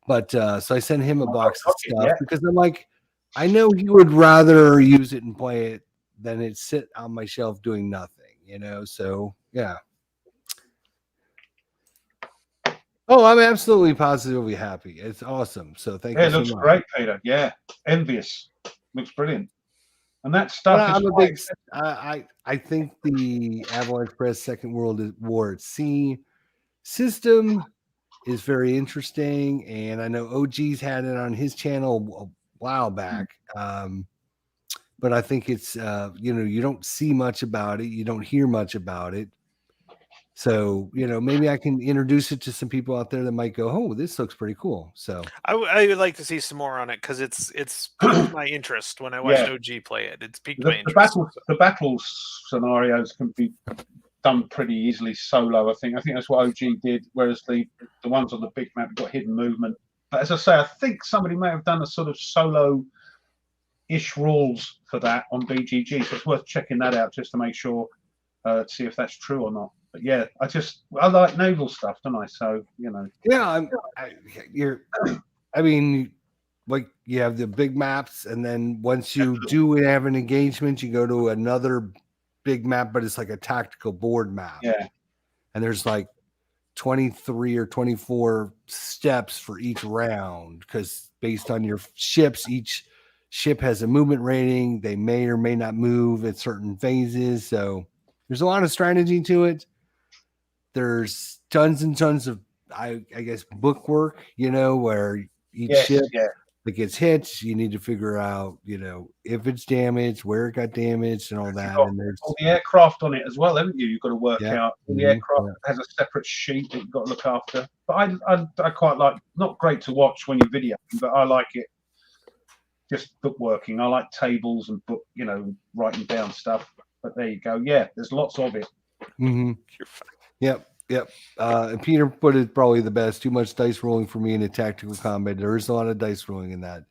But so I sent him a box of stuff because I'm like, I know he would rather use it and play it than it sit on my shelf doing nothing, so yeah. Oh, I'm absolutely positively happy. It's awesome. So thank you so much. It looks great, Peter. Yeah, envious. Looks brilliant. And that stuff is I think the Avalanche Press Second World War at Sea system is very interesting, and I know OG's had it on his channel a while back. But I think it's you don't see much about it, you don't hear much about it. So, maybe I can introduce it to some people out there that might go, oh, this looks pretty cool. So I would like to see some more on it because it's piqued my interest when I watched OG play it. It's piqued my interest. The battles scenarios can be done pretty easily solo. I think that's what OG did, whereas the ones on the big map got hidden movement. But as I say, I think somebody may have done a sort of solo-ish rules for that on BGG, so it's worth checking that out just to make sure, to see if that's true or not. But yeah, I like naval stuff, don't I? So yeah, I mean, like you have the big maps, and then once you do have an engagement, you go to another big map, but it's like a tactical board map. Yeah, and there's like 23 or 24 steps for each round because based on your ships, each ship has a movement rating. They may or may not move at certain phases, so there's a lot of strategy to it. There's tons and tons of, I guess, bookwork, where each ship that gets hit, you need to figure out, if it's damaged, where it got damaged, and all that. And there's all the aircraft on it as well, haven't you? You've got to work out. The aircraft has a separate sheet that you've got to look after. But I quite like, not great to watch when you're videoing, but I like it. Just bookworking. I like tables and book, writing down stuff. But there you go. Yeah, there's lots of it. Mm-hmm. Yep. And Peter put it probably the best. Too much dice rolling for me in a tactical combat. There is a lot of dice rolling in that.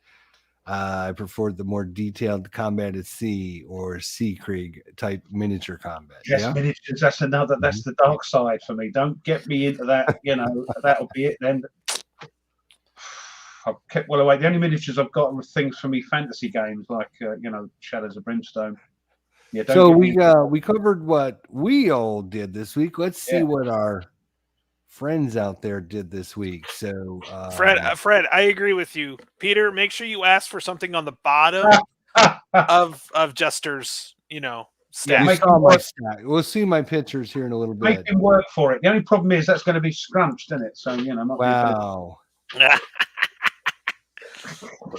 I prefer the more detailed combat at sea or sea Krieg type miniature combat. Yes, miniatures. That's the dark side for me. Don't get me into that. That'll be it then. I've kept well away. The only miniatures I've got are things for me fantasy games like Shadows of Brimstone. Yeah, so we covered what we all did this week. Let's see what our friends out there did this week. So Fred, I agree with you. Peter, make sure you ask for something on the bottom of Jester's, stack. Yeah, we'll see my pictures here in a little bit. Make him work for it. The only problem is that's going to be scrunched, isn't it? So wow.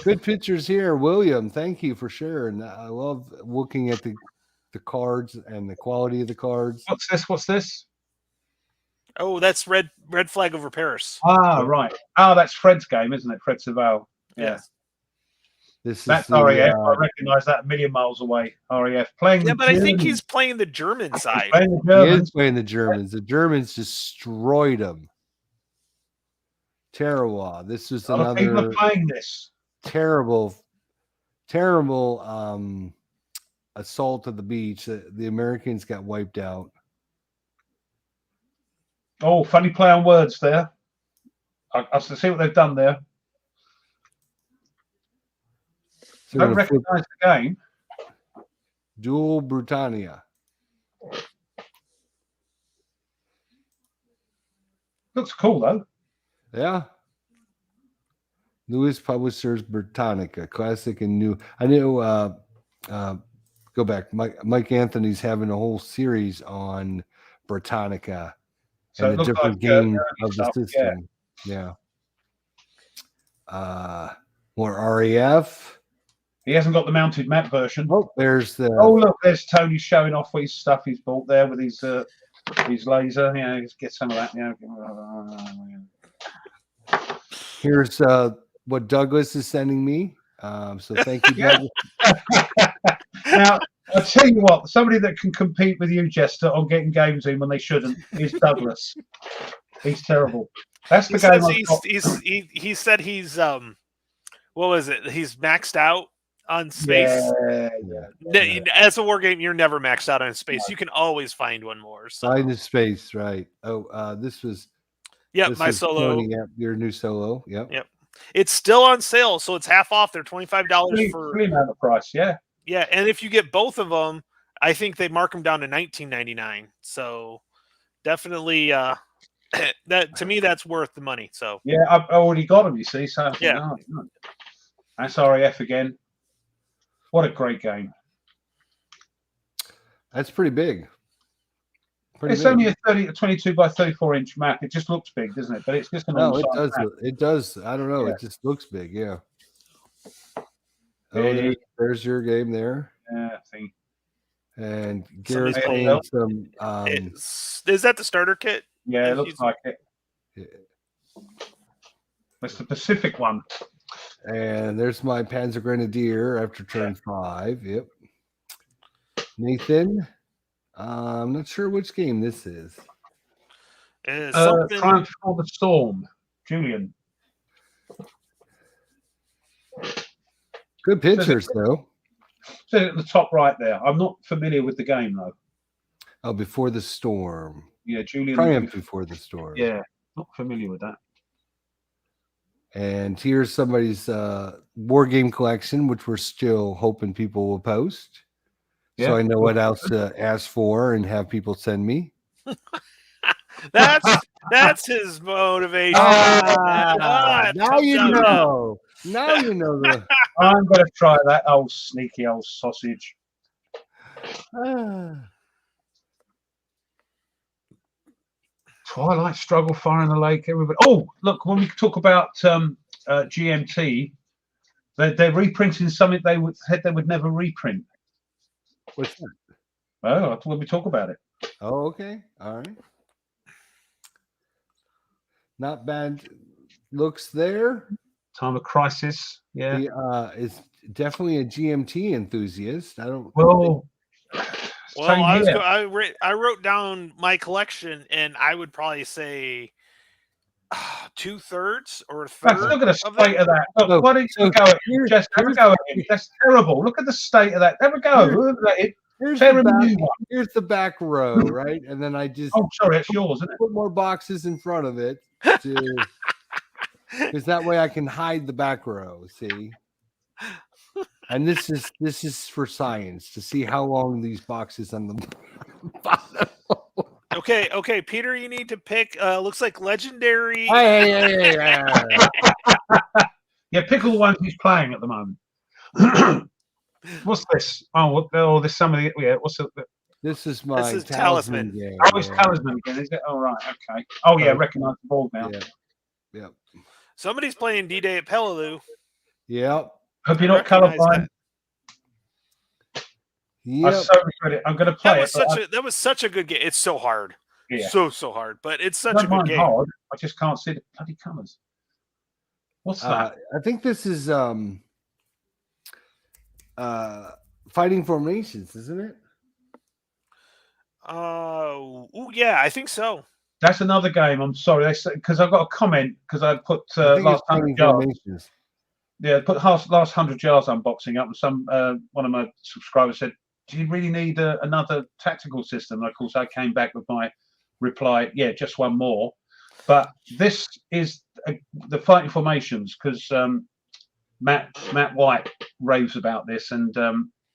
Good pictures here, William. Thank you for sharing. I love looking at the cards and the quality of the cards. What's this? Oh, that's red flag over Paris. Ah, right. Oh, that's Fred's game, isn't it? Fred Saval. Yeah. That's RAF. I recognize that a million miles away. RAF playing. Yeah, but I think he's playing the German side. He is playing the Germans. The Germans destroyed them. Terroir. This was another people are playing this. Terrible assault of the beach. The Americans got wiped out. Oh, funny play on words there. I see what they've done there. So don't recognize the game. Dual Britannia. Looks cool though. Yeah. Lewis Publishers Britannica, classic and new. I know. Go back. Mike Anthony's having a whole series on Britannica and the different games of the system. Yeah. More RAF. He hasn't got the mounted map version. Oh, there's the. Oh, look, there's Tony showing off his stuff he's bought there with his His laser, yeah, let's get some of that. Yeah. Here's what Douglas is sending me. So thank you, Douglas. Now, I'll tell you what, somebody that can compete with you, Jester, on getting games in when they shouldn't is Douglas. He's terrible. That's the game I've got. He said he's what was it? He's maxed out on space. Yeah. As a war game, you're never maxed out on space. You can always find one more. So. Find the space, right? Oh, this was. Yep, this my was solo. Tony, yep, your new solo. Yep. It's still on sale, so it's half off. They're $25 for the price. Yeah. Yeah, and if you get both of them, I think they mark them down to $19.99. So definitely, that to me that's worth the money. So yeah, I've already got them. You see, so yeah, that's RAF again. What a great game! That's pretty big. It's only a 22 by 34 inch map. It just looks big, doesn't it? But it's just an it does. Map. It does. I don't know. Yeah. It just looks big. Yeah. Oh, there's your game there. Yeah, I think. And Garrett's playing some. Is that the starter kit? Yeah, it looks like it. Yeah. That's the Pacific one. And there's my Panzer Grenadier after turn 5. Yep. Nathan. I'm not sure which game this is. Triumph for the Storm. Julian. Good pictures, though. So at the top right there. I'm not familiar with the game, though. Oh, Before the Storm. Yeah, Julian. Triumph Before the Storm. Yeah, not familiar with that. And here's somebody's war game collection, which we're still hoping people will post. Yeah. So I know what else to ask for and have people send me. That's his motivation. Now you know. Now you know. I'm going to try that old sneaky old sausage. Twilight Struggle, Fire in the Lake. Everybody. Oh, look! When we talk about GMT, they're reprinting something they would never reprint. What's that? Oh, when we talk about it. Oh, okay. All right. Not bad looks there. Time of Crisis. Yeah. It's definitely a GMT enthusiast. I don't. Well, I wrote down my collection, and I would probably say 2/3 or a third. Look at the state of that. Look, why don't you go at it? Just have a go at it. That's terrible. Look at the state of that. Have a go. Here's the back row, right? And then I just sorry, it's yours, isn't it? Put more boxes in front of it because that way I can hide the back row. See, and this is for science to see how long these boxes on the bottom. Okay, Peter, you need to pick. Looks like legendary. Hey. Yeah, pick all the ones he's playing at the moment. What's this? There's some of the. Yeah, what's it? This is my Talisman game. Oh, it's Talisman again, is it? Oh, right, okay. Oh, yeah, recognize the board now. Yeah. Somebody's playing D-Day at Peleliu. Yep. Hope you're not colorblind. Yeah, I'm so regret it. I'm going to play That was such a good game. It's so hard. Yeah. So hard, but it's such a good game. Hard. I just can't see the bloody colors. What's that? I think this is Fighting Formations, isn't it? Yeah, I think so. That's another game. I'm sorry, because I got a comment because I put last 100 yards. Yeah, put last 100 yards unboxing up, and some one of my subscribers said, "Do you really need another tactical system?" And of course, I came back with my reply, "Yeah, just one more." But this is the Fighting Formations because Matt White raves about this, and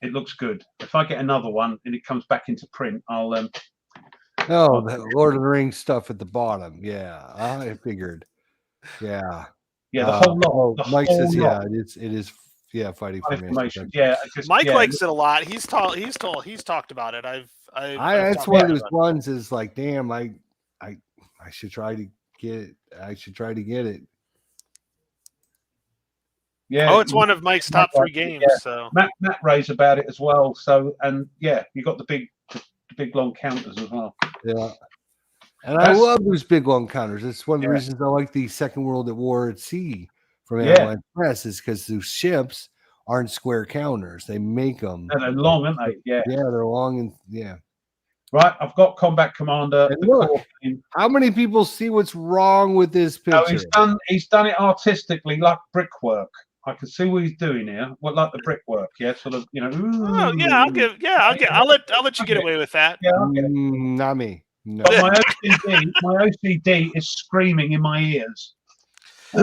it looks good. If I get another one and it comes back into print, I'll. The Lord of the Rings stuff at the bottom. Yeah, I figured. Yeah. Yeah, the whole lot. Mike says, yeah, it is. Yeah, Fighting Formations. Yeah, Mike likes it a lot. He's talked about it. That's one of those ones. Is like, damn, I should try to get it. I should try to get it. Yeah. Oh, it's one of Mike's top 3 games. Yeah. So Matt raves about it as well. So, and yeah, you got the big long counters as well. Yeah. And I love those big long counters. It's one of the reasons I like the Second World War at Sea from Avalanche Press, is because those ships aren't square counters. They make them. And they're long, aren't they? Yeah. Yeah, they're long and Right, I've got Combat Commander. And look, how many people see what's wrong with this picture? No, he's done it artistically, like brickwork. I can see what he's doing here. What, like the brickwork? Yeah, sort of. Oh yeah, I'll let you get away with that. Yeah, not me. No. But my OCD is screaming in my ears.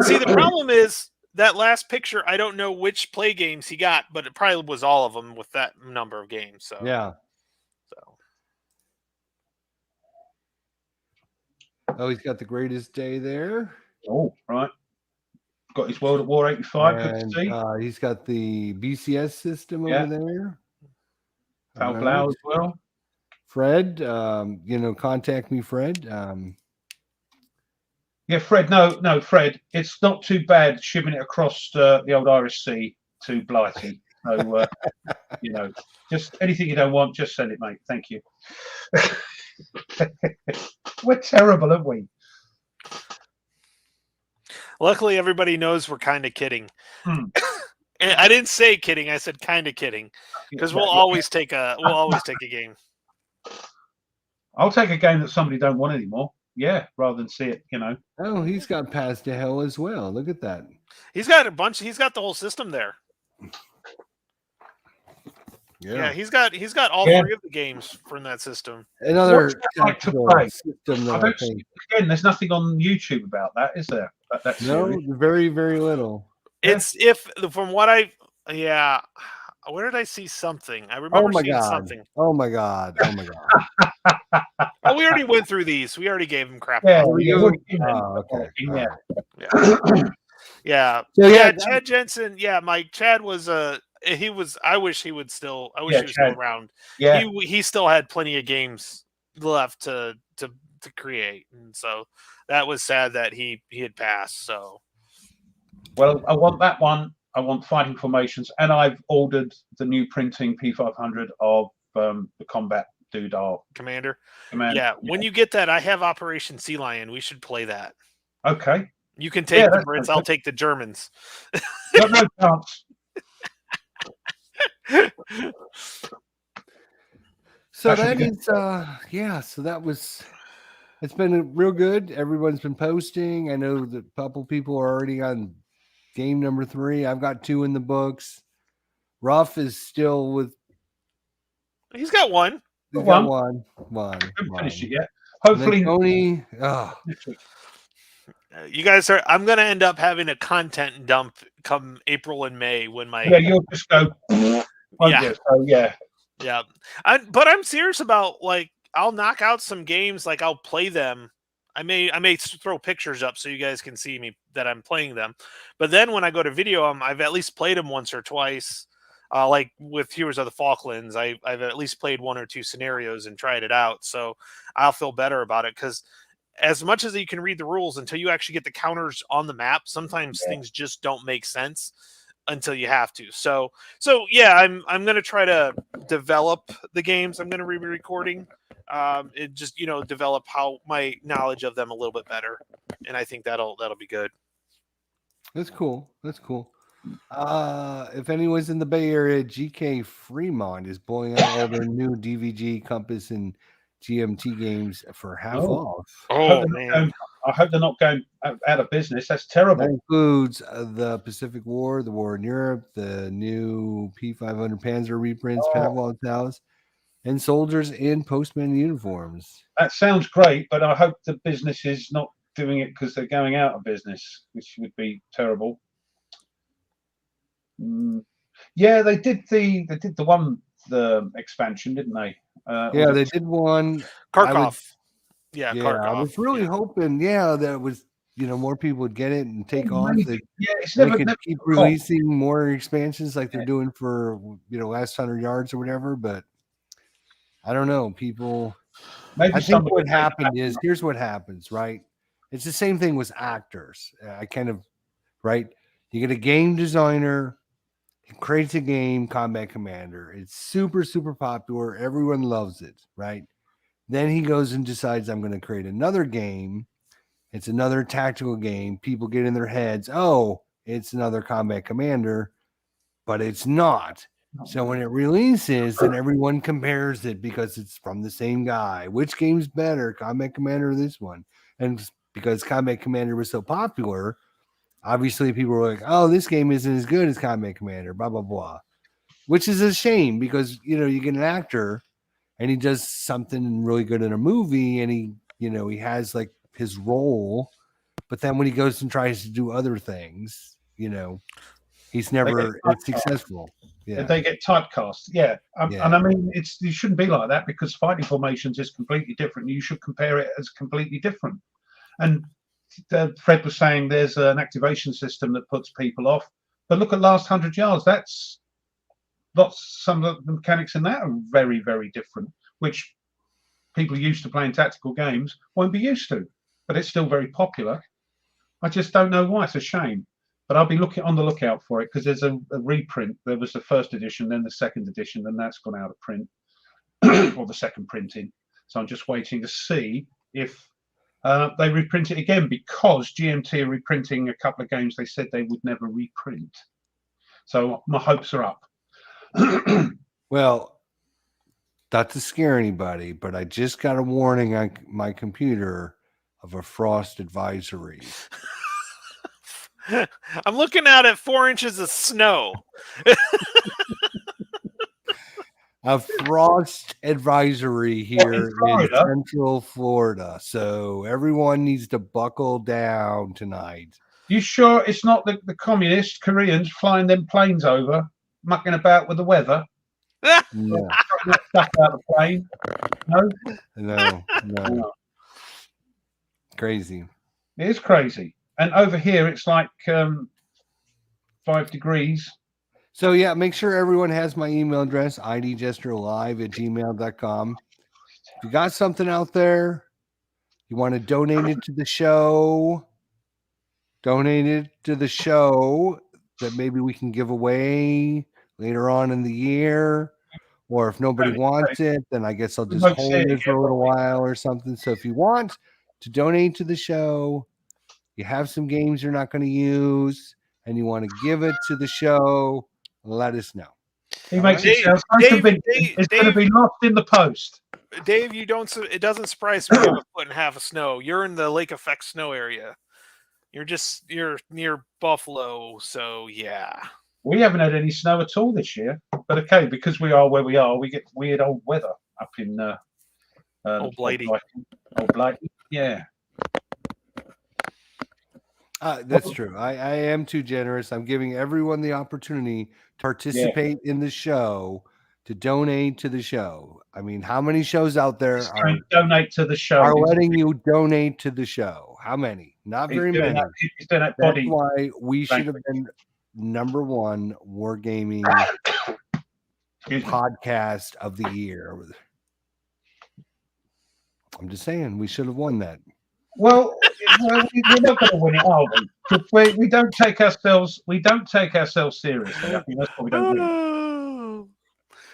See, the problem is that last picture. I don't know which play games he got, but it probably was all of them with that number of games. So yeah. Oh, he's got the greatest day there. Oh, right. Got his World at War 85. Good to see. He's got the BCS system over there. Val Blau as well. Fred, contact me, Fred. Yeah, Fred. No, Fred. It's not too bad shipping it across the old Irish Sea to Blighty. So, just anything you don't want, just send it, mate. Thank you. We're terrible, aren't we? Luckily, everybody knows we're kind of kidding. And I didn't say kidding; I said kind of kidding, because we'll always take a game. I'll take a game that somebody don't want anymore. Yeah, rather than see it. Oh, he's got Pass to Hell as well. Look at that. He's got a bunch. He's got the whole system there. Yeah, he's got all three of the games from that system. Another like to play? System that I think. Again, there's nothing on YouTube about that, is there? No, very, very little. It's from what where did I see something? I remember seeing something. Oh my god! Oh, we already went through these. We already gave him crap. Yeah. Okay. Yeah. So Chad Jensen. Yeah, Mike. Chad was he was. I wish he was still around. Yeah. He still had plenty of games left to create, and so that was sad that he had passed. So, well, I want that one. I want Fighting Formations, and I've ordered the new printing P500 of the Combat Doodle Commander. Yeah, when you get that, I have Operation Sea Lion. We should play that. Okay. You can take the Brits. I'll take the Germans. Got no chance. So that is so that was, it's been real good. Everyone's been posting. I know that a couple people are already on game number 3. I've got 2 in the books. Ruff is still with, he's got one. He's got one. Haven't finished it yet. Hopefully Tony, you guys are. I'm going to end up having a content dump come April and May when my you'll just go. Yeah. But I'm serious about, like, I'll knock out some games, like I'll play them. I may throw pictures up so you guys can see me that I'm playing them. But then when I go to video them, I've at least played them once or twice. Like with Heroes of the Falklands, I've at least played 1 or 2 scenarios and tried it out. So I'll feel better about it, because as much as you can read the rules, until you actually get the counters on the map, sometimes things just don't make sense until you have to. So yeah, I'm going to try to develop the games I'm going to be recording. It just, develop how my knowledge of them a little bit better. And I think that'll be good. That's cool. If anyone's in the Bay Area, GK Fremont is blowing out all their new DVG, Compass, and GMT games for half off. Oh, man. I hope they're not going out of business. That's terrible. That includes the Pacific War, the War in Europe, the new P500 Panzer reprints, Pavlov's House, and soldiers in postman uniforms. That sounds great, but I hope the business is not doing it because they're going out of business, which would be terrible. Yeah, they did the expansion, didn't they? Yeah, they did one. Kharkov. Kharkov. I was really hoping, that was, more people would get it and take off. They could keep releasing more expansions like they're doing for, last 100 yards or whatever. But I don't know, people. I think what happened is, here's what happens, right? It's the same thing with actors. Right? You get a game designer He creates a game, Combat Commander. It's super, super popular. Everyone loves it, right? Then he goes and decides, I'm going to create another game. It's another tactical game. People get in their heads, oh, it's another Combat Commander, but it's not. So when it releases, then everyone compares it because it's from the same guy. Which game's better, Combat Commander or this one? And because Combat Commander was so popular, obviously people were like, oh, this game isn't as good as Combat Commander, blah, blah, blah. Which is a shame because, you get an actor and he does something really good in a movie and he has like his role, but then when he goes and tries to do other things, he's never successful. Yeah. They get typecast. Yeah. And I mean, you shouldn't be like that because fighting formations is completely different. You should compare it as completely different. And Fred was saying there's an activation system that puts people off, but look at last 100 yards. That's some of the mechanics in that are very, very different, which people used to playing tactical games won't be used to, but it's still very popular. I just don't know why. It's a shame, but I'll be on the lookout for it because there's a reprint. There was the first edition, then the second edition, and that's gone out of print or the second printing. So I'm just waiting to see if they reprint it again because GMT are reprinting a couple of games they said they would never reprint. So my hopes are up. Well, not to scare anybody, but I just got a warning on my computer of a frost advisory. I'm looking out at 4 inches of snow. A frost advisory here in Central Florida. So everyone needs to buckle down tonight. You sure it's not the communist Koreans flying them planes over, mucking about with the weather? No. Stuff out the plane. No. Crazy. It is crazy. And over here, it's like 5 degrees. So, yeah, make sure everyone has my email address, idjesterlive@gmail.com. If you got something out there, you want to donate it to the show, that maybe we can give away later on in the year. Or if nobody wants it, then I guess I'll just hold it for a little while or something. So if you want to donate to the show, you have some games you're not going to use, and you want to give it to the show, let us know. He makes it sound so convincing. It's going to be lost in the post. Dave, it doesn't surprise me you have a foot and a half of snow. You're in the lake effect snow area. You're near Buffalo, so yeah. We haven't had any snow at all this year, but okay, because we are where we are, we get weird old weather up in Old Blighty. Old Blighty, yeah. That's true. I am too generous. I'm giving everyone the opportunity to participate in the show, to donate to the show. I mean, how many shows out there donate to the show? Are letting you donate to the show? How many? Not very many. He's doing that That's why we should have been #1 Wargaming podcast of the year. I'm just saying we should have won that. Well, we're not going to win it, are we? We don't take ourselves seriously. I think that's what we don't do.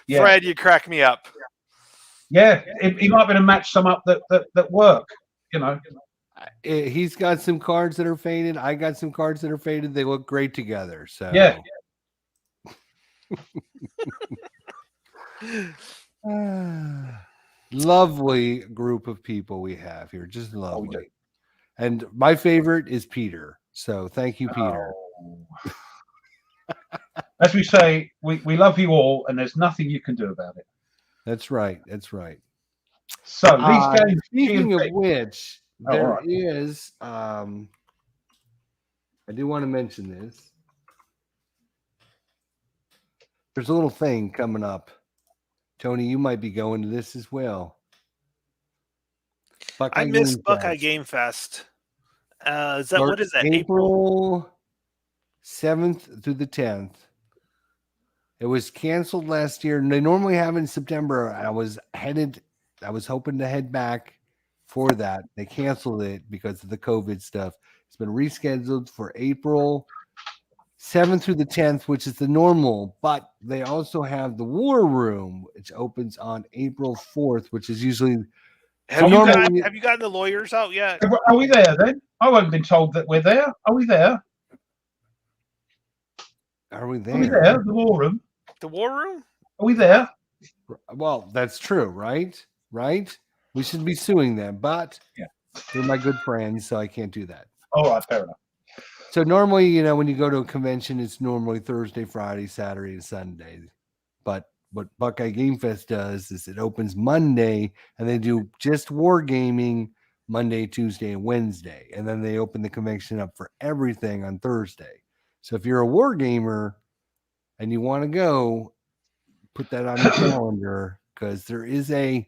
Yeah. Fred, you crack me up. Yeah, he might be able to match some up that work. He's got some cards that are faded. I got some cards that are faded. They look great together. So yeah. Lovely group of people we have here. Just lovely. And my favorite is Peter. So thank you, Peter. As we say, we love you all, and there's nothing you can do about it. That's right. That's right. So these games. Speaking of which, there is. I do want to mention this. There's a little thing coming up. Tony, you might be going to this as well. I missed Buckeye Game Fest. What is that? April 7th through the 10th. It was canceled last year, and they normally have it in September. I was hoping to head back for that. They canceled it because of the COVID stuff. It's been rescheduled for April 7th through the 10th, which is the normal, but they also have the War Room, which opens on April 4th, which is usually Have normally. have you gotten the lawyers out yet? Are we there then? I haven't been told that we're there. Are we there? Are we Are we there? there? The war room. The war room? Are we there? Well, that's true, right? Right? We should be suing them, but Yeah. they're my good friends, so I can't do that. All right, fair enough. So normally, you know, when you go to a convention, it's normally Thursday, Friday, Saturday, and Sunday. But what Buckeye Game Fest does is it opens Monday, and they do just Wargaming Monday, Tuesday, and Wednesday, and then they open the convention up for everything on Thursday. So if you're a war gamer and you want to go, put that on your calendar because there is a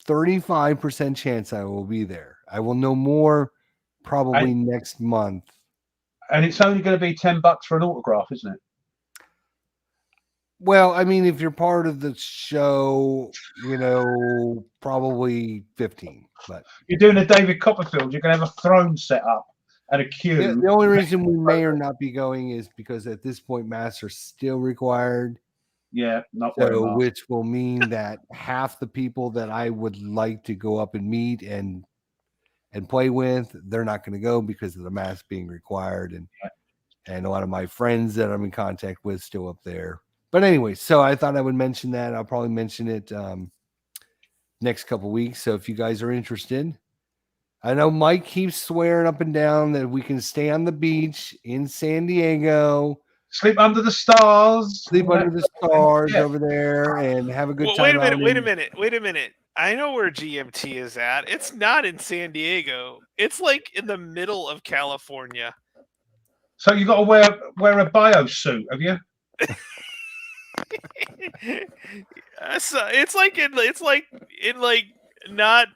35% chance I will be there. I will know more probably next month. And it's only going to be $10 for an autograph, isn't it? Well, I mean, if you're part of the show, you know, probably 15. But you're doing a David Copperfield. You're going to have a throne set up and a queue. The only reason we may or not be going is because at this point, masks are still required. Yeah, not so, which will mean that half the people that I would like to go up and meet and play with, they're not going to go because of the mask being required, and a lot of my friends that I'm in contact with still up there. But anyway, so I thought I would mention that. I'll probably mention it next couple weeks. So if you guys are interested, I know Mike keeps swearing up and down that we can stay on the beach in San Diego. Sleep under the stars. Over there and have a good time. Wait a minute. I know where GMT is at. It's not in San Diego. It's like in the middle of California. So you got to wear a bio suit, have you? So it's like not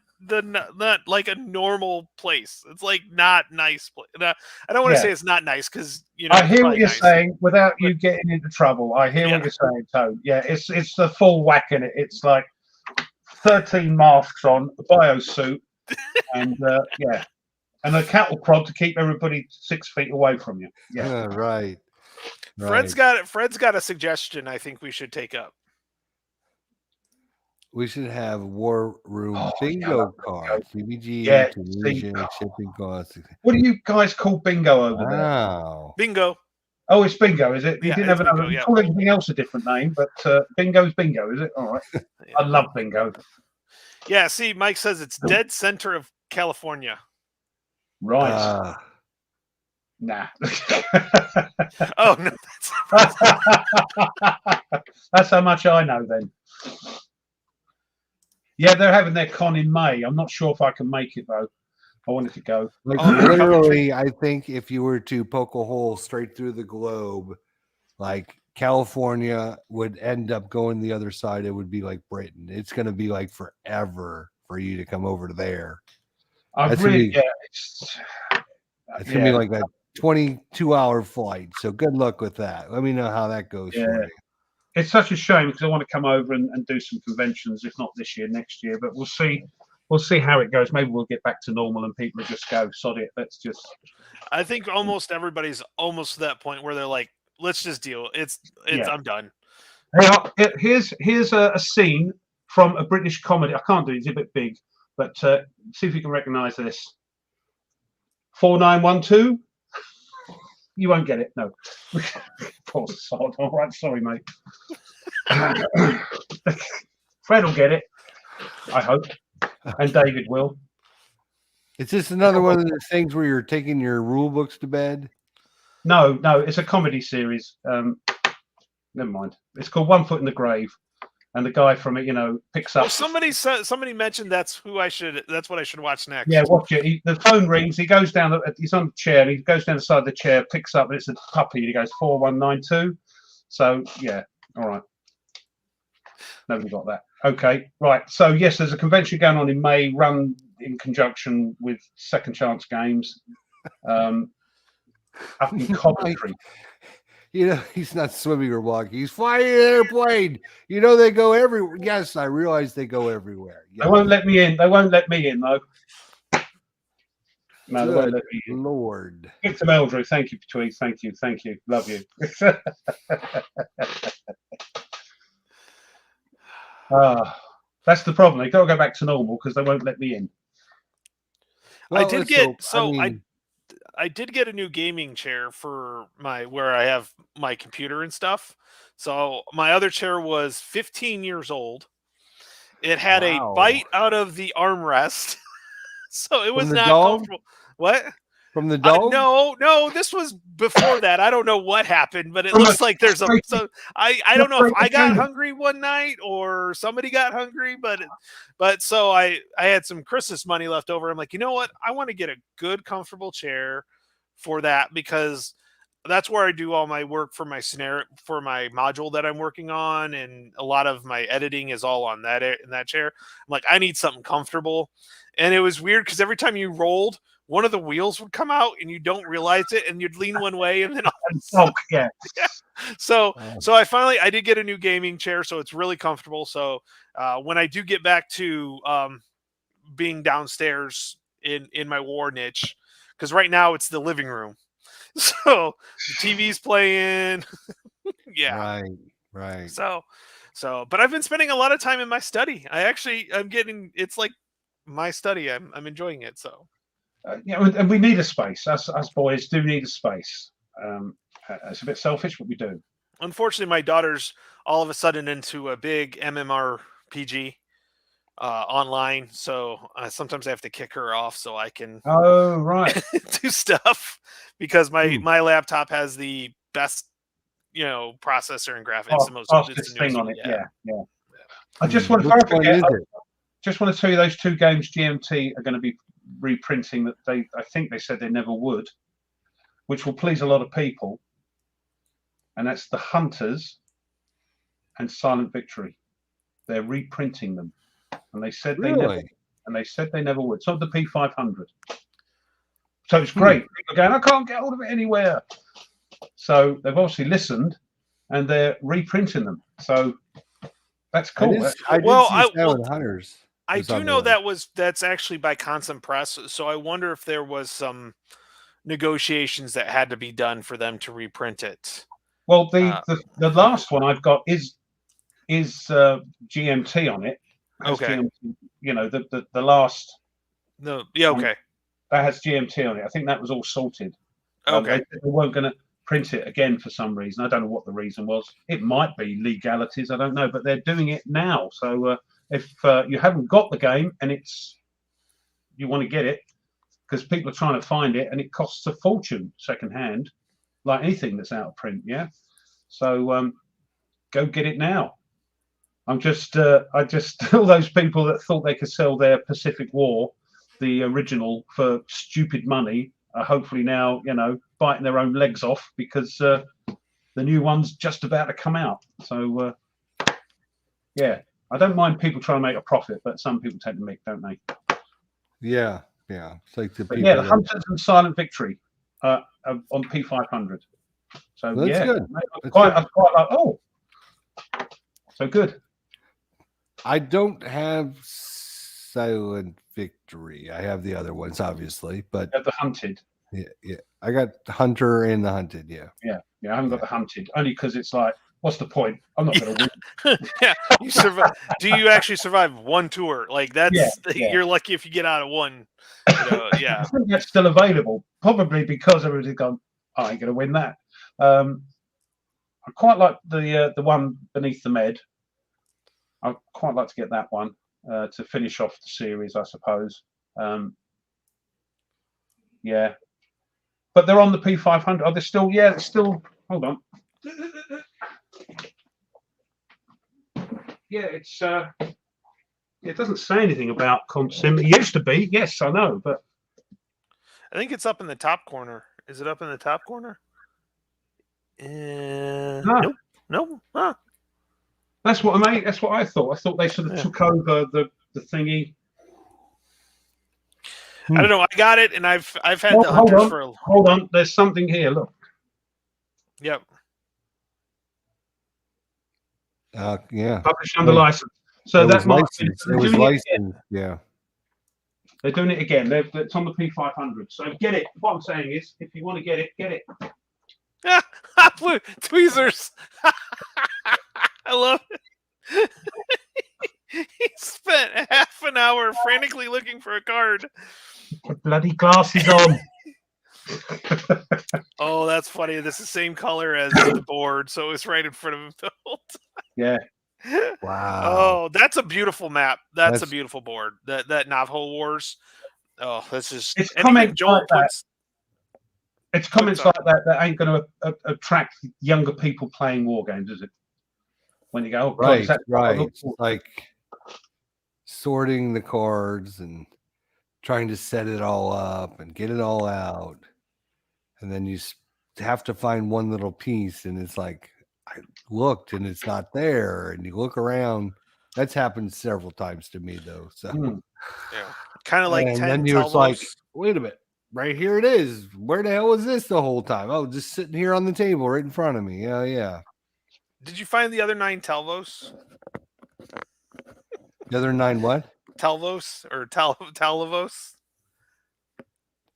like a normal place. It's like not nice place. I don't want to say it's not nice because you know. I hear what you're saying without you getting into trouble. I hear what you're saying, Tone. Yeah, it's the full whack in it. It's like 13 masks on, a bio suit, and and a cattle prod to keep everybody 6 feet away from you. Yeah, right. Fred's got a suggestion. I think we should take up. We should have War Room bingo cards, CBG, Tunisia, shipping costs. What do you guys call bingo over there? Bingo. Oh, it's bingo, is it? You didn't have another. You call anything else a different name, but bingo's bingo, is it? All right. I love bingo. Yeah. See, Mike says it's dead center of California. Right. Nah. Oh no, that's how much I know then. Yeah, they're having their con in May. I'm not sure if I can make it though. I wanted to go. Literally, I think if you were to poke a hole straight through the globe, like California would end up going the other side. It would be like Britain. It's going to be like forever for you to come over to there. It's going to be like that 22-hour flight. So good luck with that. Let me know how that goes for you. It's such a shame because I want to come over and do some conventions, if not this year, next year. But we'll see. We'll see how it goes. Maybe we'll get back to normal and people just go, sod it. Let's just. I think almost everybody's almost to that point where they're like, let's just deal. I'm done. Here's a scene from a British comedy. I can't do it. It's a bit big, but see if you can recognise this. 4912. You won't get it, no. Poor sod. All right, sorry, mate. Fred will get it, I hope, and David will. It's just another one of those things where you're taking your rule books to bed. No, it's a comedy series. Never mind. It's called One Foot in the Grave, and the guy from it, picks up. Oh, somebody mentioned that's what I should watch next. Yeah, watch it. The phone rings. He goes down. He's on the chair. And he goes down the side of the chair, picks up, and it's a puppy. He goes 4192. So yeah, all right. Nobody got that. Okay, right. So yes, there's a convention going on in May, run in conjunction with Second Chance Games, up in Coventry. He's not swimming or walking. He's flying an airplane. They go everywhere. Yes, I realize they go everywhere. Yes. They won't let me in. They won't let me in, though. No, they won't Good let me in. Lord. Victor Meldrew, thank you, Tweed. Thank you. Love you. That's the problem. They got to go back to normal because they won't let me in. Well, I did let's get hope. so I mean, I did get a new gaming chair for where I have my computer and stuff. So my other chair was 15 years old. It had a wow. bite out of the armrest, so it was From the not dog? comfortable. What? From the dog? No, this was before that. I don't know what happened, but it looks like there's a. So I don't know if I got hungry one night or somebody got hungry, but so I had some Christmas money left over. I'm like, you know what? I want to get a good, comfortable chair for that because that's where I do all my work for my scenario for my module that I'm working on, and a lot of my editing is all on that in that chair. I'm like, I need something comfortable, and it was weird because every time you rolled, one of the wheels would come out and you don't realize it, and you'd lean one way and then Yeah. So I did get a new gaming chair, so it's really comfortable. So when I do get back to being downstairs in my war niche, because right now it's the living room, so the TV's playing. Yeah, Right. So but I've been spending a lot of time in my study. I'm getting, it's like my study. I'm enjoying it. So. And we need a space. Us boys do need a space. It's a bit selfish, but we do. Unfortunately, my daughter's all of a sudden into a big MMORPG online, so sometimes I have to kick her off so I can do stuff because my laptop has the best processor and graphics. The most fastest thing on it. Yeah. I just want to just want to tell you those two games GMT are going to be reprinting that I think they said they never would, which will please a lot of people, and that's The Hunters and Silent Victory. They're reprinting them, and they said they never would. So the P500. So it's great. People are going, I can't get hold of it anywhere. So they've obviously listened, and they're reprinting them. So that's cool. Hunters. I do know that's actually by Constant Press, so I wonder if there was some negotiations that had to be done for them to reprint it. Well, the last one I've got is GMT on it. Okay. GMT, the last. No. Yeah. Okay. That has GMT on it. I think that was all sorted. Okay. They weren't going to print it again for some reason. I don't know what the reason was. It might be legalities. I don't know, but they're doing it now. So. If you haven't got the game and you want to get it, because people are trying to find it and it costs a fortune secondhand, like anything that's out of print, yeah. So go get it now. I just all those people that thought they could sell their Pacific War, the original, for stupid money, are hopefully now biting their own legs off because the new one's just about to come out. So yeah. I don't mind people trying to make a profit, but some people take the mick, don't they? Yeah. It's like the people. Yeah, The Hunters and Silent Victory on P500. So that's good. I'm quite like, so good. I don't have Silent Victory. I have the other ones, obviously, but The Hunted. Yeah. I got the Hunter and the Hunted. Yeah. I haven't got the Hunted only because it's like, what's the point? I'm not going to win. Yeah, you survive. Do you actually survive one tour? Like you're lucky if you get out of one. Yeah, I think that's still available. Probably because everybody's gone, I ain't going to win that. I quite like the one Beneath the Med. I'd quite like to get that one to finish off the series, I suppose. Yeah, but they're on the P500. Are they still? Yeah, it's still. Hold on. Yeah, it's it doesn't say anything about CompSim. It used to be, yes, I know, but I think it's up in the top corner. Is it up in the top corner? No. Huh. That's what I thought. I thought they sort of took over the thingy. I don't know. I got it, and I've had the Hunters for. Hold on, there's something here. Look. Yep. Yeah. Published under license. So that might it was licensed. Yeah. They're doing it again. It's on the P500. So get it. What I'm saying is, if you want to get it, get it. Tweezers. I love it. He spent half an hour frantically looking for a card. Put bloody glasses on. Oh, that's funny. This is the same color as the board, so it's right in front of him the whole time. Yeah. Wow. Oh, that's a beautiful map. That's a beautiful board. That Navajo Wars. Oh, that's just. It's and comments even Joel like that. puts. It's comments like that ain't going to attract younger people playing war games, is it? When you go, oh, God, is that right. Like sorting the cards and trying to set it all up and get it all out. And then you have to find one little piece, and it's like, I looked and it's not there. And you look around. That's happened several times to me, though. So, yeah, kind of like. And 10 then you're Telvos. like, wait a minute, right here it is. Where the hell was this the whole time? Oh, just sitting here on the table right in front of me. Yeah. Did you find the other 9 Telvos? The other 9 what? Telvos or Talavos?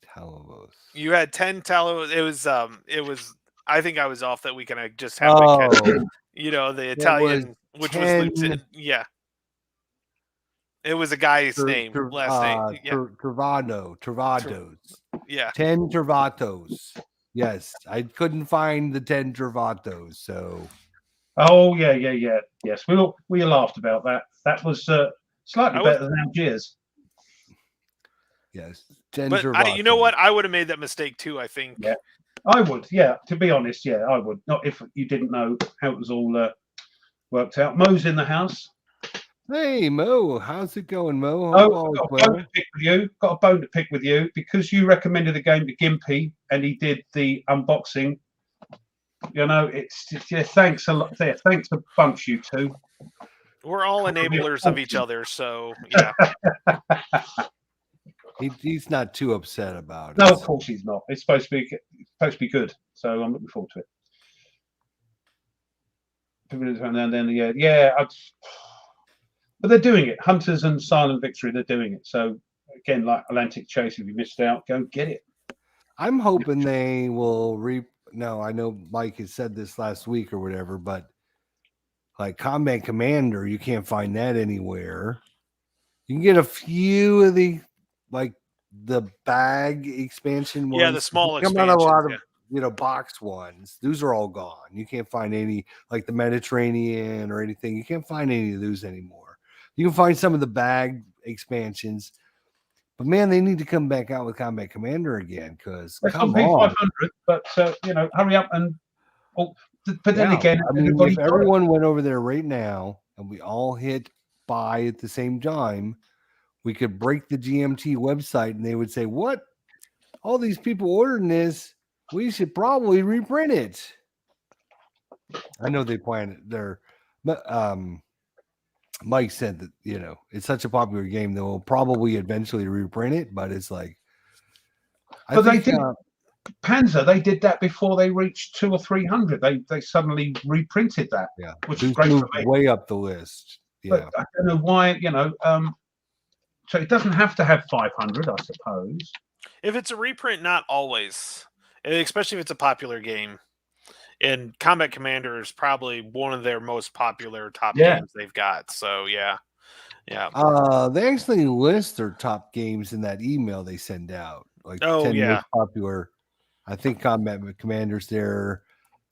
Talavos. You had 10 Talavos. It was. I think I was off that weekend. I just happened to catch, the Italian, which 10, was Lieutenant. Yeah. It was a guy's name, last name. Yeah. Travados. Yeah. 10 Travatos. Yes. I couldn't find the 10 Travatos, so. Oh, yeah. Yes, we laughed about that. That was slightly better than Algiers. Yes. 10 but Travatos. you know what? I would have made that mistake too, I think. Yeah. I would, yeah. To be honest, yeah, I would. Not if you didn't know how it was all worked out. Mo's in the house. Hey, Mo. How's it going, Mo? Got a bone to pick with you. Got a bone to pick with you because you recommended the game to Gimpy and he did the unboxing. It's thanks a lot. Yeah, thanks a bunch, you two. We're all enablers of each other, so yeah. He's not too upset about it. No, of course he's not. It's supposed to be good. So I'm looking forward to it. But they're doing it. Hunters and Silent Victory, they're doing it. So again, like Atlantic Chase, if you missed out, go get it. I'm hoping they will No, I know Mike has said this last week or whatever, but like Combat Commander, you can't find that anywhere. You can get a few of the bag expansion ones. Yeah, the small expansions. Come out a lot of box ones. Those are all gone. You can't find any like the Mediterranean or anything. You can't find any of those anymore. You can find some of the bag expansions. But man, they need to come back out with Combat Commander again because come on. P500, but hurry up and. Oh, but then again, I mean, if everyone went over there right now and we all hit buy at the same time, we could break the GMT website and they would say, "What? All these people ordering this, we should probably reprint it." I know they plan it there, but Mike said that it's such a popular game they will probably eventually reprint it, but it's like, Panzer, they did that before they reached 200 or 300. They suddenly reprinted that, which is great for me. Way up the list. Yeah, but I don't know why. So it doesn't have to have 500, I suppose. If it's a reprint, not always, especially if it's a popular game. And Combat Commander is probably one of their most popular top games they've got. So yeah. They actually list their top games in that email they send out. Like 10 most popular. I think Combat Commander's there.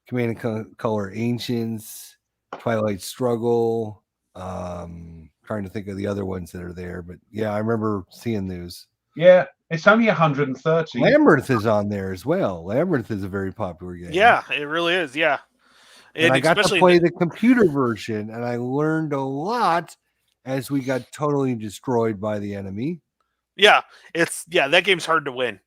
Command and Color Ancients, Twilight Struggle. Trying to think of the other ones that are there, but yeah, I remember seeing those. Yeah, it's only 130. Labyrinth is on there as well. Labyrinth is a very popular game. Yeah, it really is. Yeah, and I got to play the computer version, and I learned a lot as we got totally destroyed by the enemy. Yeah, that game's hard to win.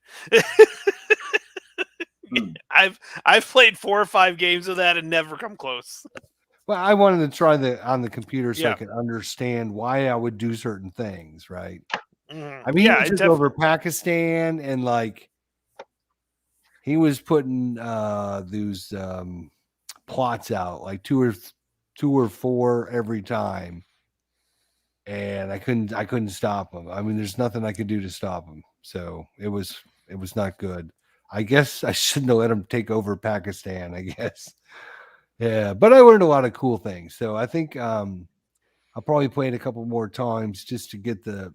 I've played 4 or 5 games of that and never come close. Well, I wanted to try on the computer so I could understand why I would do certain things, right? I mean, he took over Pakistan and he was putting those plots out like two or 4 every time. and I couldn't stop him. I mean, there's nothing I could do to stop him. So it was not good. I guess I shouldn't have let him take over Pakistan, I guess. Yeah, but I learned a lot of cool things. So I think I'll probably play it a couple more times just to get the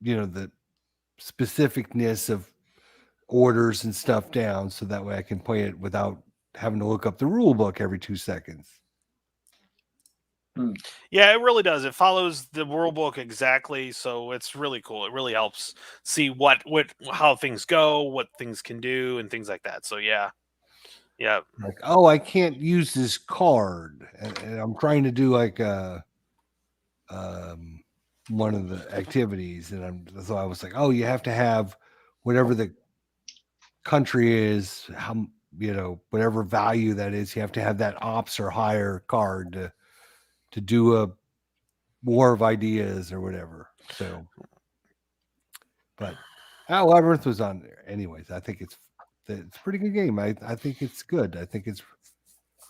the specificness of orders and stuff down, so that way I can play it without having to look up the rule book every 2 seconds. Yeah, it really does. It follows the rule book exactly, so it's really cool. It really helps see how things go, what things can do, and things like that. So yeah. Like, oh, I can't use this card, and I'm trying to do like one of the activities, and so I was like, oh, you have to have whatever the country is, how whatever value that is, you have to have that ops or higher card to do a war of ideas or whatever. So, but Labyrinth was on there. Anyways, I think it's a pretty good game. I think it's good. I think it's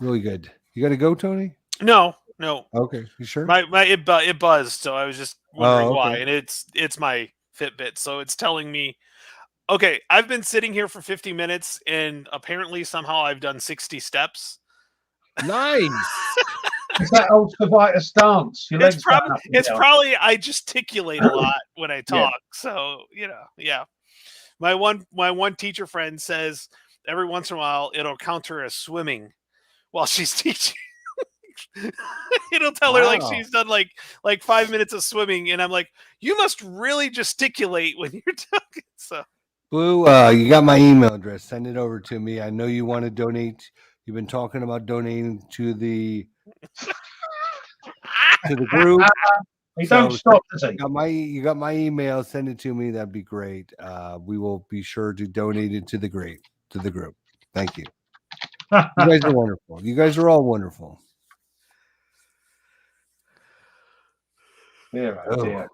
really good. You got to go, Tony? No. Okay, you sure? It buzzed, so I was just wondering okay. why, and it's my Fitbit, so it's telling me. Okay, I've been sitting here for 50 minutes, and apparently somehow I've done 60 steps. Nice. Is that old Savita stance? It's probably I gesticulate a lot when I talk. Yeah. So, yeah. My one teacher friend says every once in a while it'll count her as swimming while she's teaching. It'll tell her like she's done like 5 minutes of swimming, and I'm like, you must really gesticulate when you're talking. So Blue, you got my email address. Send it over to me. I know you want to donate. You've been talking about donating to the group. Don't stop, does he? You got my email. Send it to me. That'd be great. We will be sure to donate it to the group. Thank you. You guys are wonderful. You guys are all wonderful. Yeah, dear.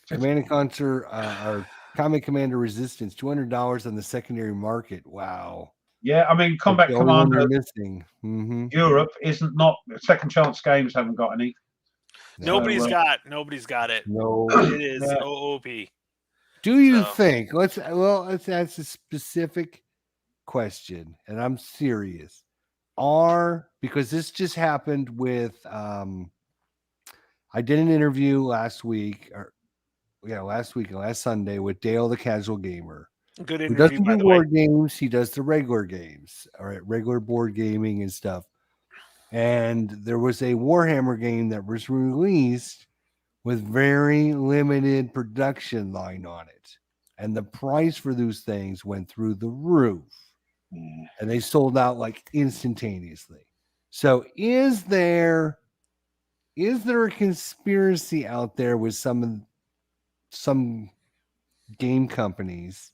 Command and Conquer, our Common Commander Resistance, $200 on the secondary market. Wow. Yeah, I mean, Combat Commander missing. Mm-hmm. Europe not Second Chance Games haven't got any. Nobody's got it. No, it is OOP. Do you think? Let's ask a specific question, and I'm serious. Because this just happened with I did an interview last Sunday with Dale the Casual Gamer. Good interview. Who doesn't do war games, he does the regular games, all right, regular board gaming and stuff. And there was a Warhammer game that was released with very limited production line on it. And the price for those things went through the roof. And they sold out like instantaneously. So is there a conspiracy out there with some game companies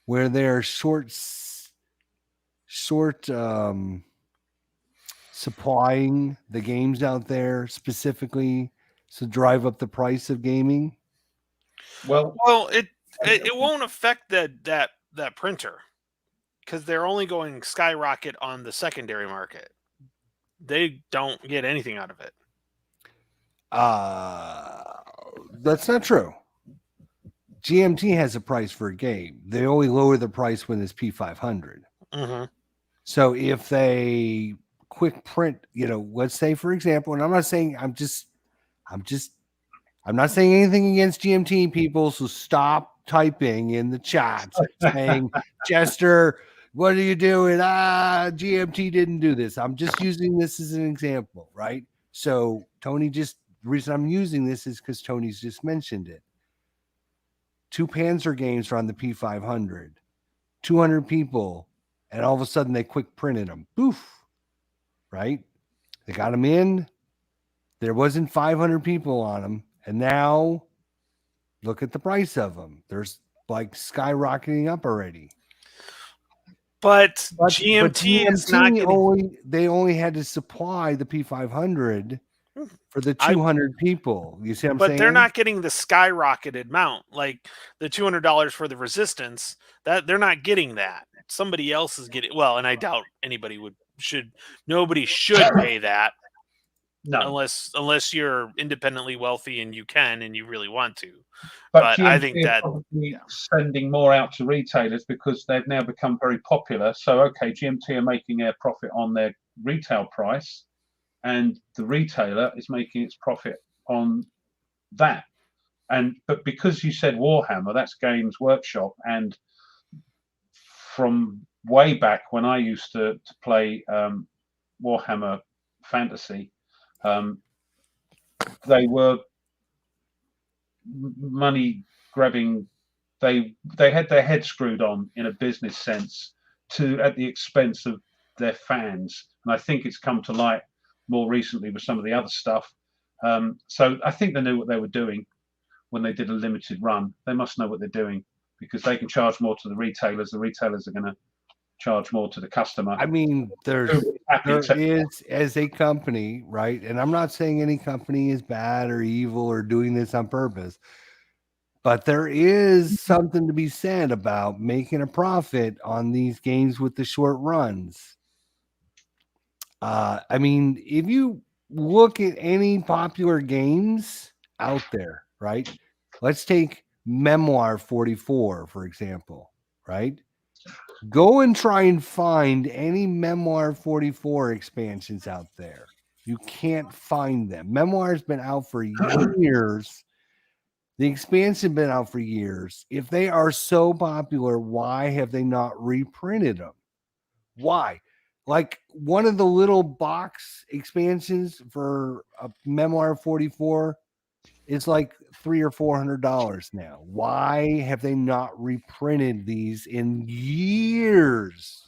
where they're short supplying the games out there specifically to drive up the price of gaming? Well, it won't affect that printer, because they're only going skyrocket on the secondary market. They don't get anything out of it. That's not true. GMT has a price for a game. They only lower the price when it's P500. Mm-hmm. So if they quick print, let's say, for example, and I'm not saying I'm not saying anything against GMT people, so stop typing in the chat saying, Jester, what are you doing? GMT didn't do this. I'm just using this as an example, right? So Tony the reason I'm using this is because Tony's just mentioned it. 2 Panzer games are on the P500, 200 people, and all of a sudden they quick printed them. Boof, right? They got them in. There wasn't 500 people on them, and now look at the price of them. There's like skyrocketing up already. But GMT is not getting... They only had to supply the P500 for the 200 people. You see what I'm saying? But they're not getting the skyrocketed amount, like the $200 for the Resistance. That they're not getting that. Somebody else is getting. Well, and I doubt nobody should pay that. No. unless you're independently wealthy and you can and you really want to. But I GMT think are that probably sending more out to retailers because they've now become very popular. So, okay, GMT are making their profit on their retail price, and the retailer is making its profit on that. But because you said Warhammer, that's Games Workshop, and from way back when I used to play Warhammer Fantasy, they were money grabbing. They had their head screwed on in a business sense at the expense of their fans, and I think it's come to light more recently with some of the other stuff. So I think they knew what they were doing when they did a limited run. They must know what they're doing because they can charge more to the retailers. The retailers are going to charge more to the customer. I mean, there is, as a company, right? And I'm not saying any company is bad or evil or doing this on purpose, but there is something to be said about making a profit on these games with the short runs. I mean, if you look at any popular games out there, right? Let's take Memoir 44, for example, right? Go and try and find any Memoir 44 expansions out there. You can't find them. Memoir's been out for years. The expansion been out for years. If they are so popular, why have they not reprinted them? Why? Like one of the little box expansions for a Memoir 44 is like $300 or $400 now. Why have they not reprinted these in years?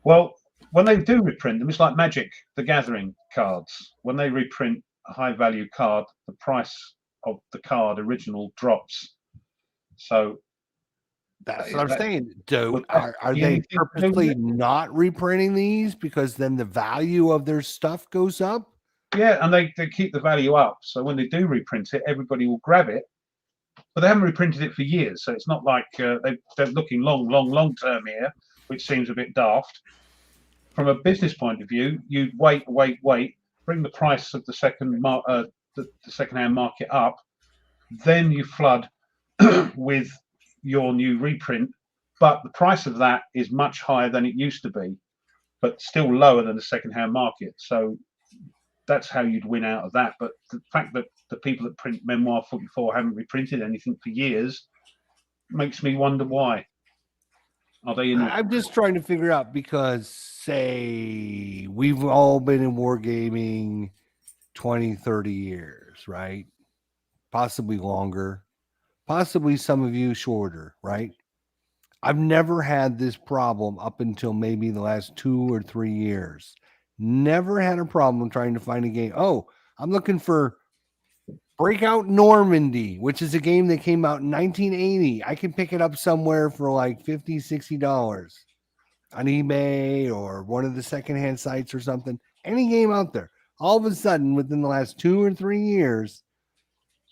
Well, when they do reprint them, it's like Magic: The Gathering cards. When they reprint a high value card, the price of the card original drops. So that's what I'm saying. Are they purposely not reprinting these because then the value of their stuff goes up? Yeah, and they keep the value up. So when they do reprint it, everybody will grab it. But they haven't reprinted it for years. So it's not like they're looking long term here, which seems a bit daft. From a business point of view, you'd wait, bring the price of the second-hand market up, then you flood with your new reprint, but the price of that is much higher than it used to be, but still lower than the second-hand market. So that's how you'd win out of that. But the fact that the people that print Memoir 44 haven't reprinted anything for years makes me wonder why. Are they in? I'm just trying to figure out because, say, we've all been in wargaming 20, 30 years, right? Possibly longer, possibly some of you shorter, right? I've never had this problem up until maybe the last 2 or 3 years. Never had a problem trying to find a game. Oh, I'm looking for Breakout Normandy, which is a game that came out in 1980. I can pick it up somewhere for like $50, $60 on eBay or one of the secondhand sites or something. Any game out there. All of a sudden, within the last 2 or 3 years,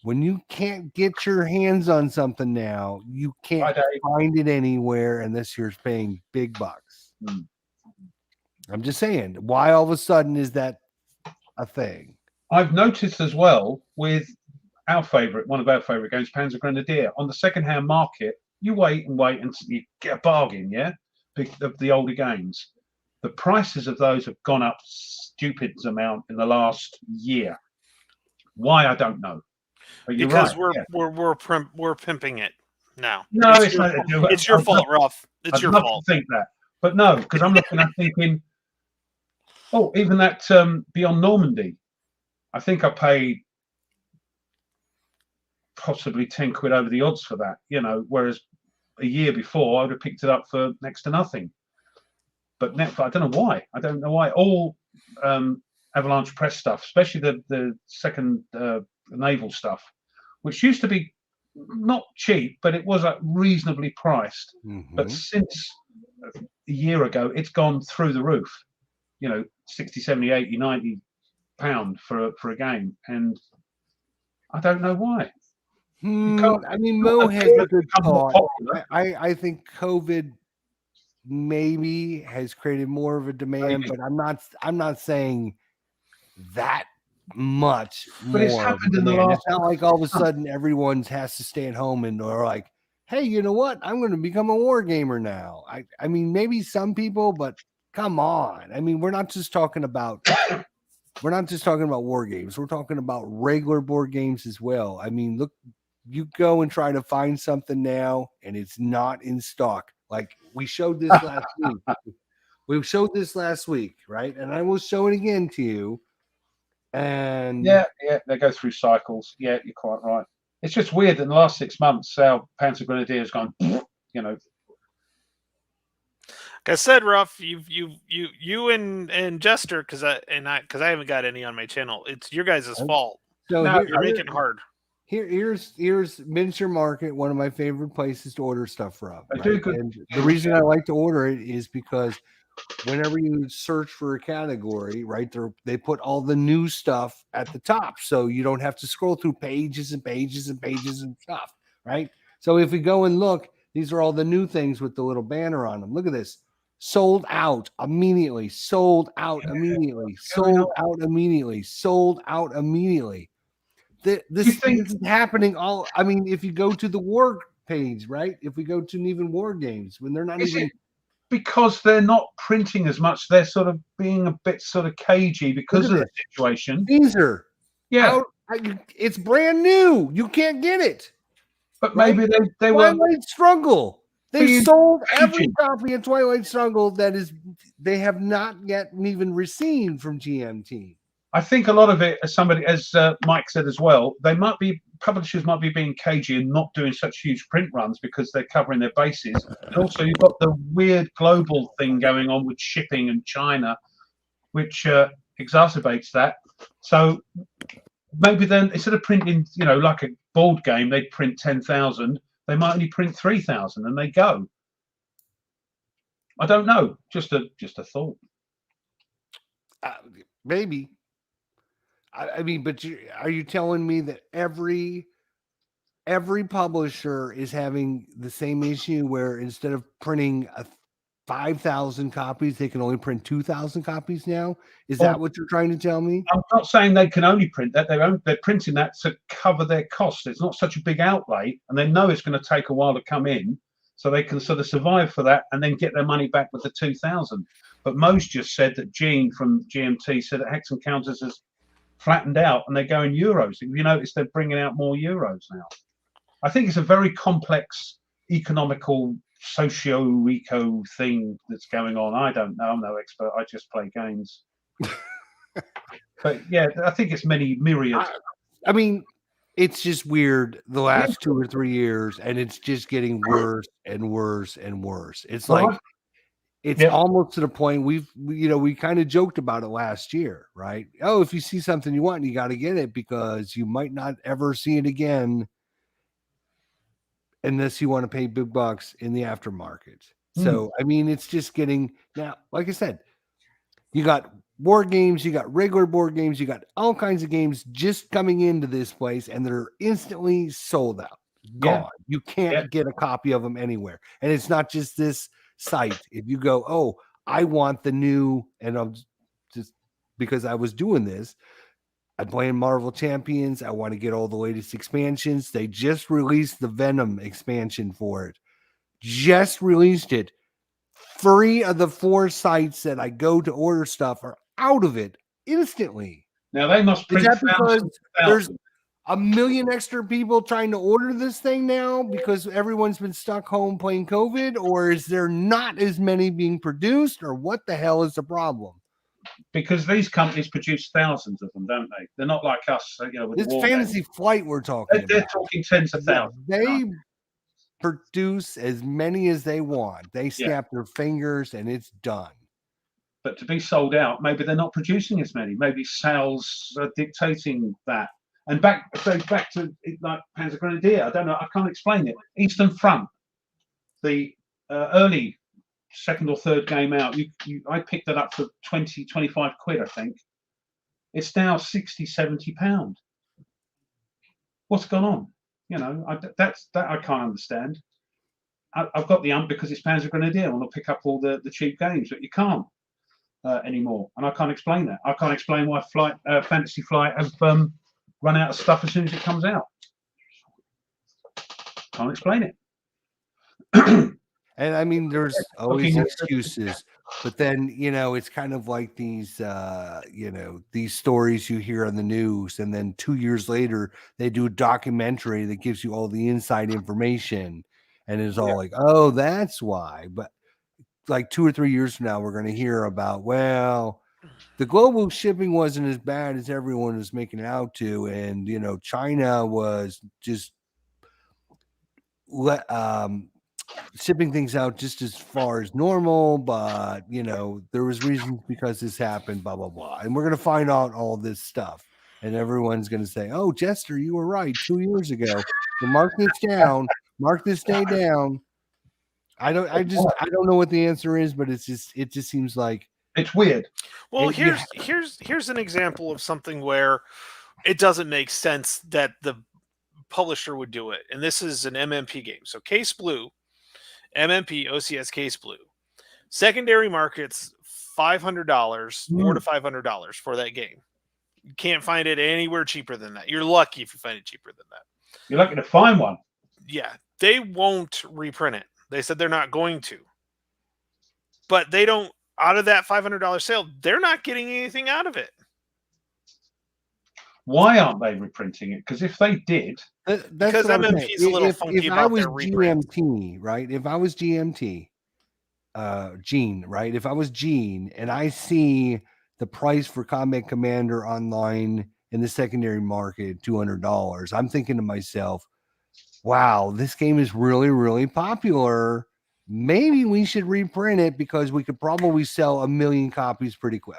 when you can't get your hands on something now, you can't find it anywhere unless you're paying big bucks. I'm just saying, why all of a sudden is that a thing? I've noticed as well with one of our favorite games, Panzer Grenadier, on the second-hand market, you wait and you get a bargain, yeah, of the older games. The prices of those have gone up stupid amount in the last year. Why, I don't know. But because right, we're pimping it now. No, it's your fault, Ruff. It's your fault. To think that, but no, because I'm looking at thinking, oh, even that Beyond Normandy, I think I paid possibly 10 quid over the odds for that, whereas a year before I would have picked it up for next to nothing. But I don't know why. All Avalanche Press stuff, especially the second naval stuff, which used to be not cheap, but it was reasonably priced. But since a year ago, it's gone through the roof. 60, 70, 80, 90 pound for a game, and I don't know why. I mean, Mo has a good thought. I think COVID maybe has created more of a demand, but I'm not saying that much But it's more. happened in the demand. last. It's not like all of a sudden everyone has to stay at home and are like, hey, you know what? I'm going to become a war gamer now. I mean, maybe some people, but come on. I mean, we're not just talking about war games. We're talking about regular board games as well. I mean, look, you go and try to find something now, and it's not in stock. Like we showed this last week. We showed this last week, right? And I will show it again to you. And Yeah, they go through cycles. Yeah, you're quite right. It's just weird that in the last 6 months, our Panzer Grenadier has gone, you know. Like I said, Ruff, you and Jester, because I haven't got any on my channel. It's your guys' fault. so No, You're making it hard. Here's Miniature Market, one of my favorite places to order stuff from. I Right? do good. And the reason I like to order it is because whenever you search for a category, right, they put all the new stuff at the top, so you don't have to scroll through pages and pages and pages and stuff, right? So if we go and look, these are all the new things with the little banner on them. Look at this. Sold out immediately, sold out immediately, sold out immediately, sold out immediately. This is happening all. I mean, if you go to the war page, right? If we go to even war games, when they're not even because they're not printing as much, they're sort of being a bit sort of cagey because of the situation. These are yeah, it's brand new. You can't get it. But maybe they were Twilight Struggle. They sold every copy of Twilight Struggle they have not yet even received from GMT. I think a lot of it, as Mike said as well, publishers might be being cagey and not doing such huge print runs because they're covering their bases. And also, you've got the weird global thing going on with shipping and China, which exacerbates that. So maybe then instead of printing, like a board game, they'd print 10,000. They might only print 3,000, and they go. I don't know. Just a thought. Maybe. I mean, but are you telling me that every publisher is having the same issue where instead of printing 5,000 copies, they can only print 2,000 copies now? Is that what you're trying to tell me? I'm not saying they can only print that. They're printing that to cover their costs. It's not such a big outlay, and they know it's going to take a while to come in, so they can sort of survive for that and then get their money back with the 2,000. But Mo's just said that Gene from GMT said that Hex Encounters has flattened out and they're going euros. You notice they're bringing out more euros now. I think it's a very complex economical socio-eco thing that's going on. I don't know. I'm no expert. I just play games. But yeah, I think it's many myriad. I mean, it's just weird the last 2 or 3 years, and it's just getting worse and worse and worse. It's like it's almost to the point we kind of joked about it last year, right? Oh, if you see something you want, you got to get it because you might not ever see it again unless you want to pay big bucks in the aftermarket. So, I mean, it's just getting now, like I said, you got war games, you got regular board games, you got all kinds of games just coming into this place, and they're instantly sold out, gone. You can't get a copy of them anywhere. And it's not just this site. If you go, oh, I want the new, and I'm just because I was doing this, I'm playing Marvel Champions. I want to get all the latest expansions. They just released the Venom expansion for it. Just released it. 3 of the 4 sites that I go to order stuff are out of it instantly. Now they must print. Is that because there's a million extra people trying to order this thing now because everyone's been stuck home playing COVID, or is there not as many being produced, or what the hell is the problem? Because these companies produce thousands of them, don't they? They're not like us, with this Fantasy Flight we're talking about. They're talking tens of thousands. They produce as many as they want. They snap their fingers and it's done. But to be sold out, maybe they're not producing as many. Maybe sales are dictating that. And back to like Panzer Grenadier, I don't know, I can't explain it. Eastern Front, the early 2nd or 3rd game out, I picked it up for 20, 25 quid, I think. It's now 60, 70 pounds. What's gone on? I can't understand. I've got the because it's Panzer Grenadier. I want to pick up all the cheap games, but you can't. anymore, and I can't explain that. I can't explain why Fantasy Flight have run out of stuff as soon as it comes out. Can't explain it. And I mean, there's always excuses, but then, you know, it's kind of like these, you know, these stories you hear on the news, and then 2 years later, they do a documentary that gives you all the inside information, and it's all like, oh, that's why. But like 2 or 3 years from now, we're going to hear about, well, the global shipping wasn't as bad as everyone was making it out to, and, you know, China was just shipping things out just as far as normal, but, you know, there was reasons because this happened, blah, blah, blah. And we're going to find out all this stuff. And everyone's going to say, oh, Jester, you were right 2 years ago. So mark this down, mark this day down. I don't know what the answer is, but it just seems like it's weird. Well, here's an example of something where it doesn't make sense that the publisher would do it. And this is an MMP game. So Case Blue, MMP, OCS Case Blue. Secondary markets, $500, $400 to $500 for that game. You can't find it anywhere cheaper than that. You're lucky if you find it cheaper than that. You're lucky to find one. Yeah, they won't reprint it. They said they're not going to. But they don't, out of that $500 sale, they're not getting anything out of it. Why aren't they reprinting it? Because if they did, because MMP is a little funky about their reprint. GMT, right? If I was GMT, Gene, right? If I was Gene and I see the price for Combat Commander online in the secondary market, $200, I'm thinking to myself, wow, this game is really, really popular. Maybe we should reprint it because we could probably sell 1 million copies pretty quick.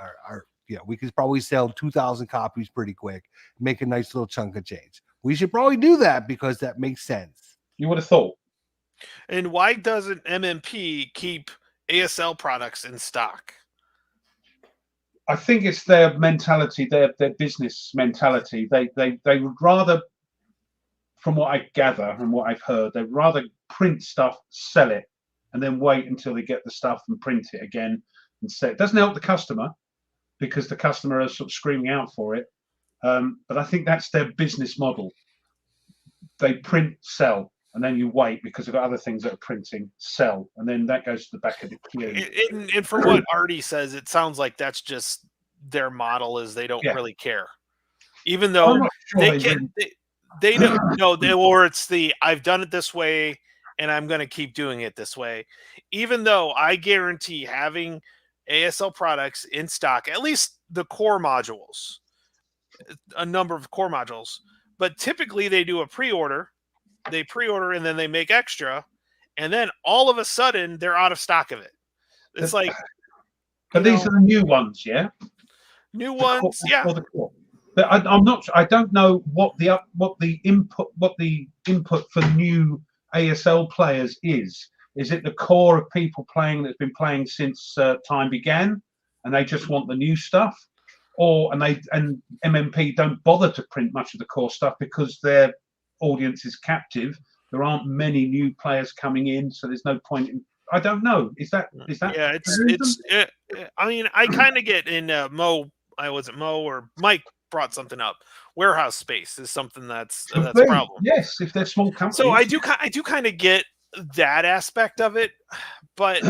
Yeah, we could probably sell 2,000 copies pretty quick, make a nice little chunk of change. We should probably do that because that makes sense. You would have thought. And why doesn't MMP keep ASL products in stock? I think it's their mentality, their business mentality. They would rather, from what I gather and what I've heard, they'd rather print stuff, sell it, and then wait until they get the stuff and print it again and sell it. It doesn't help the customer, because the customer is sort of screaming out for it. But I think that's their business model. They print, sell, and then you wait because they've got other things that are printing, sell, and then that goes to the back of the queue. And from what Artie says, it sounds like that's just their model, is they don't really care. Even though they don't know, or it's the, I've done it this way, and I'm going to keep doing it this way. Even though I guarantee having ASL products in stock, at least the core modules, a number of core modules, but typically they do a pre-order, and then they make extra, and then all of a sudden they're out of stock of it. It's like, but these are the new ones, yeah. New ones, yeah. But I'm not. I don't know what the input for new ASL players is. Is it the core of people playing that's been playing since time began, and they just want the new stuff, and MMP don't bother to print much of the core stuff because their audience is captive? There aren't many new players coming in, so there's no point in. I don't know. Is that? Yeah, it's. I mean, I kind of get in Mo. I wasn't Mo or Mike brought something up. Warehouse space is something that's a problem. Yes, if they're small companies. So I do kind of get that aspect of it, but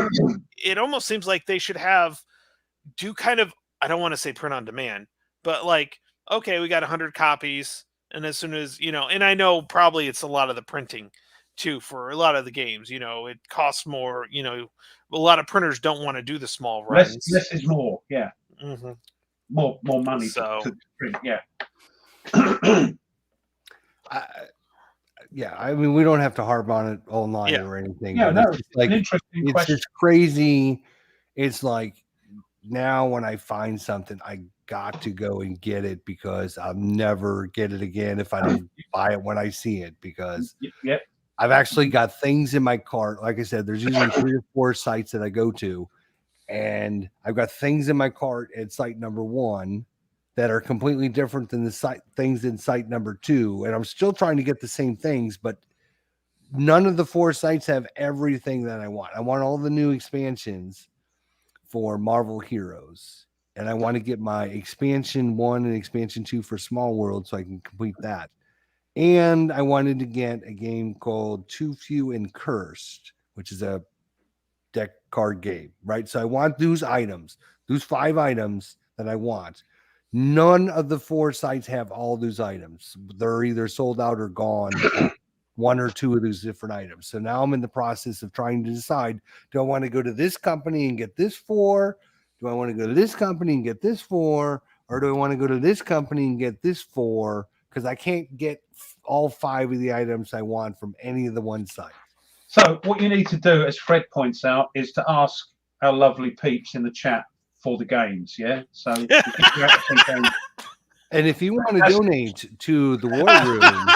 it almost seems like they should do kind of, I don't want to say print on demand, but like, okay, we got 100 copies, and as soon as, and I know probably it's a lot of the printing too for a lot of the games, it costs more, a lot of printers don't want to do the small runs. Less is more, yeah. Mm-hmm. More money to print, yeah. Yeah, I mean, we don't have to harp on it all night or anything. Yeah, no, it's like, an interesting question. It's just crazy. It's like, now when I find something, I got to go and get it because I'll never get it again if I don't buy it when I see it, because I've actually got things in my cart. Like I said, there's usually 3 or 4 sites that I go to, and I've got things in my cart at site number 1 that are completely different than the things in site number 2. And I'm still trying to get the same things, but none of the 4 sites have everything that I want. I want all the new expansions for Marvel Heroes, and I want to get my expansion 1 and expansion 2 for Small World so I can complete that. And I wanted to get a game called Too Few and Cursed, which is a deck card game, right? So I want those items, those 5 items that I want. None of the 4 sites have all those items. They're either sold out or gone. 1 or 2 of those different items. So now I'm in the process of trying to decide, do I want to go to this company and get this 4? Do I want to go to this company and get this 4? Or do I want to go to this company and get this 4? Because I can't get all 5 of the items I want from any of the one site. So what you need to do, as Fred points out, is to ask our lovely peeps in the chat for the games. Yeah. So and if you want to donate to the War Room,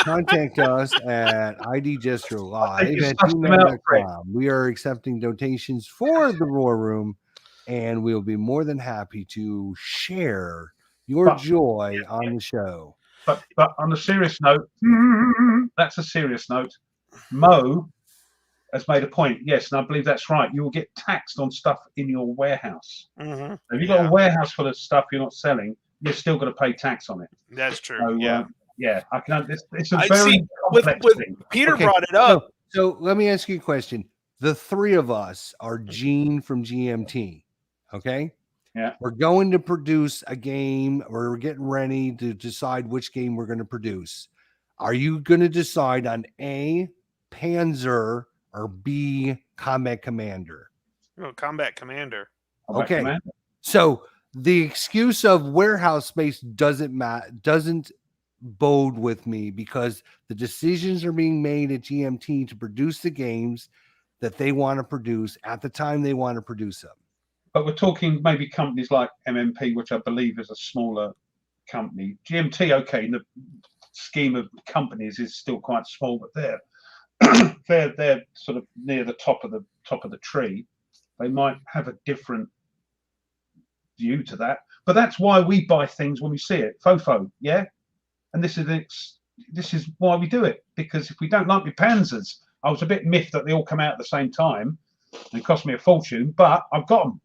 contact us at idgesterlive@gmail.com. We are accepting donations for the War Room, and we'll be more than happy to share your joy on the show. But on a serious note, that's a serious note. Mo has made a point. Yes, and I believe that's right. You will get taxed on stuff in your warehouse. Mm-hmm. If you've got a warehouse full of stuff you're not selling, you're still going to pay tax on it. That's true. So, yeah, I can. It's a I very see, complex with thing. Peter brought it up. So let me ask you a question. The 3 of us are Gene from GMT. Okay. Yeah. We're going to produce a game, or we're getting ready to decide which game we're going to produce. Are you going to decide on A, Panzer, or B, Combat Commander? Oh, Combat Commander. Okay. Commander. So the excuse of warehouse space doesn't bode with me, because the decisions are being made at GMT to produce the games that they want to produce at the time they want to produce them. But we're talking maybe companies like MMP, which I believe is a smaller company. GMT, okay, in the scheme of companies is still quite small, but they're sort of near the top of the tree. They might have a different view to that, but that's why we buy things when we see it. Fofo, yeah. And this is why we do it, because if we don't like the Panzers, I was a bit miffed that they all come out at the same time and it cost me a fortune, but I've got them.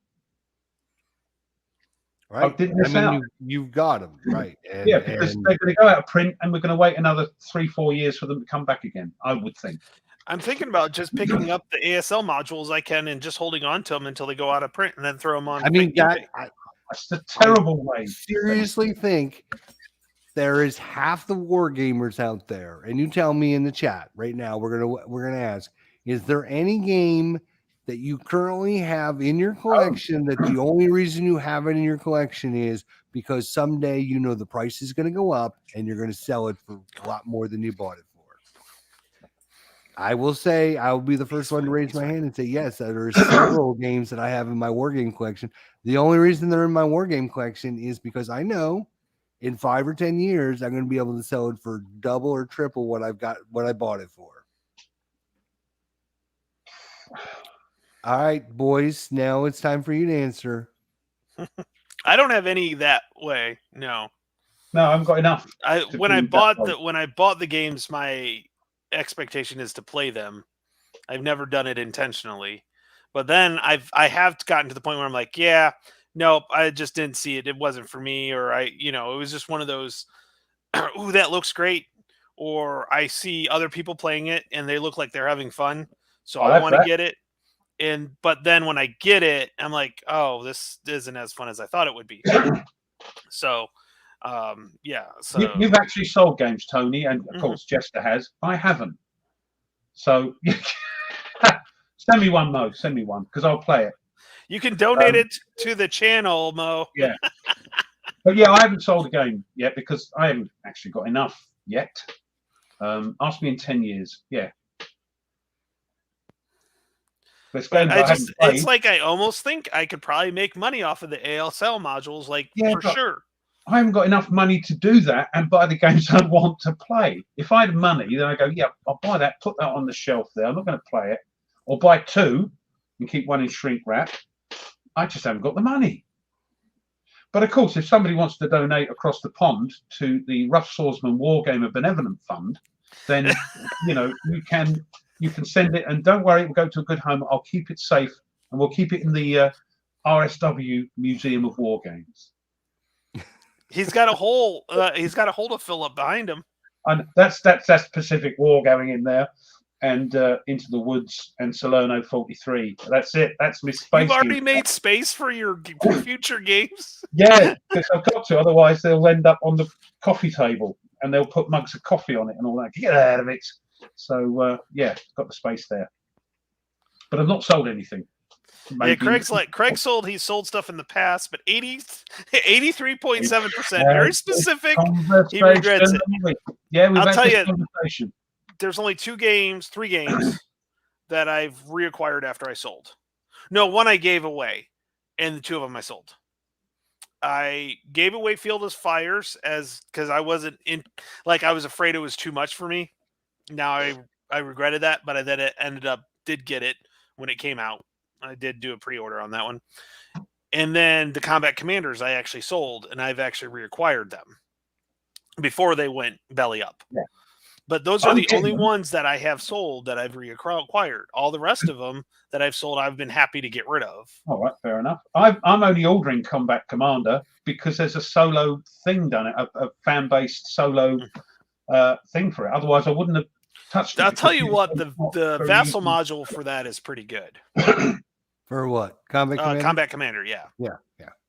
Right. I didn't miss out. You've got them, right? And, because they're going to go out of print, and we're going to wait another 3-4 years for them to come back again, I would think. I'm thinking about just picking up the ASL modules I can and just holding on to them until they go out of print, and then throw them on. I mean, that's a terrible way. I seriously think there is half the war gamers out there, and you tell me in the chat right now. We're gonna ask: is there any game that you currently have in your collection that the only reason you have it in your collection is because someday you know the price is going to go up and you're going to sell it for a lot more than you bought it for? I will say, I will be the first one to raise my hand and say yes. There are several games that I have in my Wargame collection. The only reason they're in my Wargame collection is because I know in 5 or 10 years I'm going to be able to sell it for double or triple what I bought it for. All right, boys. Now it's time for you to answer. I don't have any that way. No, I haven't got enough. When I bought the games, my expectation is to play them. I've never done it intentionally, but then I have gotten to the point where I'm like, yeah, nope, I just didn't see it. It wasn't for me, or it was just one of those. Ooh, that looks great. Or I see other people playing it and they look like they're having fun, so I want to get it. But then when I get it, I'm like, oh, this isn't as fun as I thought it would be. So, yeah. So you've actually sold games, Tony, and of course Jester has. I haven't. So send me one, Mo. Send me one, because I'll play it. You can donate it to the channel, Mo. Yeah. But yeah, I haven't sold a game yet because I haven't actually got enough yet. Ask me in 10 years. Yeah. It's like I almost think I could probably make money off of the ASL modules, for sure. I haven't got enough money to do that and buy the games I want to play. If I had money, then I go, yeah, I'll buy that, put that on the shelf there. I'm not going to play it. Or buy 2 and keep 1 in shrink wrap. I just haven't got the money. But of course, if somebody wants to donate across the pond to the Rough Swordsman Wargamer Benevolent Fund, then you can send it, and don't worry, it will go to a good home. I'll keep it safe, and we'll keep it in the RSW Museum of War Games. He's got a hole. He's got a hole to fill up behind him. And that's Pacific War going in there, and Into the Woods and Salerno 43. That's it. That's my space. You've already made space for your future games. Yeah, because I've got to. Otherwise, they'll end up on the coffee table, and they'll put mugs of coffee on it and all that. Get out of it. So yeah, got the space there. But I've not sold anything. Maybe. Yeah, Craig sold. He sold stuff in the past, but 83.7%, very specific. He regrets it. Yeah, I'll tell you. There's only three games that I've reacquired after I sold. No, one I gave away, and the two of them I sold. I gave away Field of Fires because I wasn't in. Like I was afraid it was too much for me. Now I regretted that, but I then did get it when it came out. I did do a pre-order on that one. And then the Combat Commanders I actually sold, and I've actually reacquired them before they went belly up. Yeah. But those are the only ones that I have sold that I've reacquired. All the rest of them that I've sold, I've been happy to get rid of. All right, fair enough. I'm only ordering Combat Commander because there's a solo thing done, a fan-based solo thing for it. Otherwise, I wouldn't have touched it. I'll tell you what, the Vassal module for that is pretty good. For what? Combat Commander? Combat Commander, yeah. Yeah.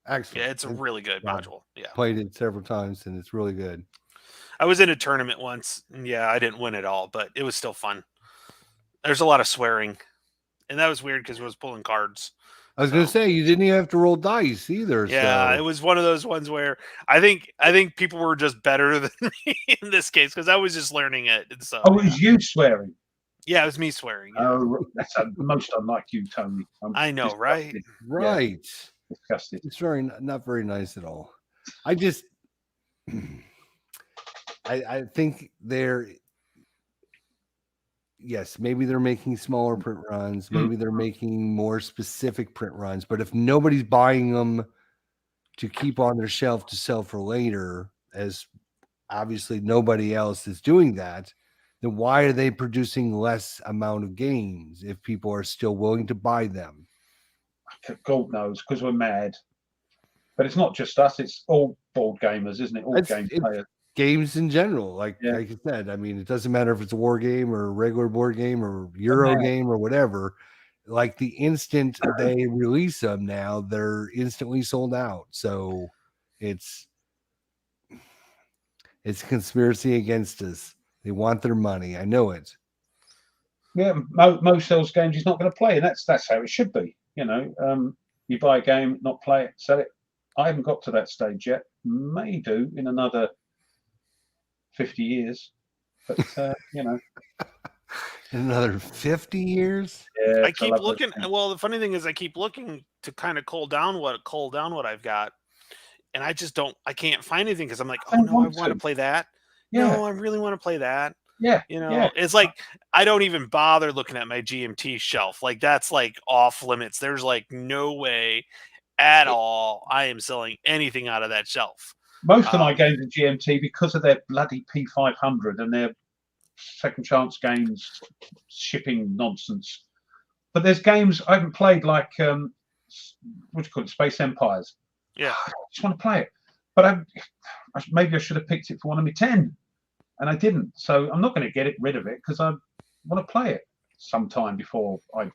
Excellent. Yeah, it's a really good module. Yeah. Played it several times, and it's really good. I was in a tournament once. And yeah, I didn't win it all, but it was still fun. There's a lot of swearing. And that was weird because it was pulling cards. I was going to say, you didn't even have to roll dice either. Yeah, so. It was one of those ones where I think people were just better than me in this case because I was just learning it. And so, it was you swearing? Yeah, it was me swearing. Yeah. Oh, that's most unlike you, Tony. I know, disgusted. Right? Yeah. Disgusted. It's not very nice at all. I just, I think yes, maybe they're making smaller print runs. Maybe they're making more specific print runs. But if nobody's buying them to keep on their shelf to sell for later, as obviously nobody else is doing that, then why are they producing less amount of games if people are still willing to buy them? God knows, because we're mad. But it's not just us; it's all board gamers, isn't it? All game players. Games in general, like I said, I mean, it doesn't matter if it's a war game or a regular board game or Euro game or whatever. Like the instant they release them now, they're instantly sold out. So it's a conspiracy against us. They want their money. I know it. Yeah, Mo sells games he's not going to play, and that's how it should be. You know, you buy a game, not play it, sell it. I haven't got to that stage yet. May do in another 50 years, but you know, in another 50 years. Yeah, I keep looking. Well, the funny thing is, I keep looking to kind of cull down what I've got, and I just don't. I can't find anything because I'm like, oh no, I want to play that. Yeah. No, I really want to play that. Yeah, you know, it's like I don't even bother looking at my GMT shelf. Like that's like off limits. There's like no way at all I am selling anything out of that shelf. Most of my games are GMT because of their bloody P500 and their second chance games shipping nonsense. But there's games I haven't played, like what do you call it, Space Empires. Yeah, I just want to play it, but maybe I should have picked it for one of my 10, and I didn't. So I'm not going to get rid of it because I want to play it sometime before I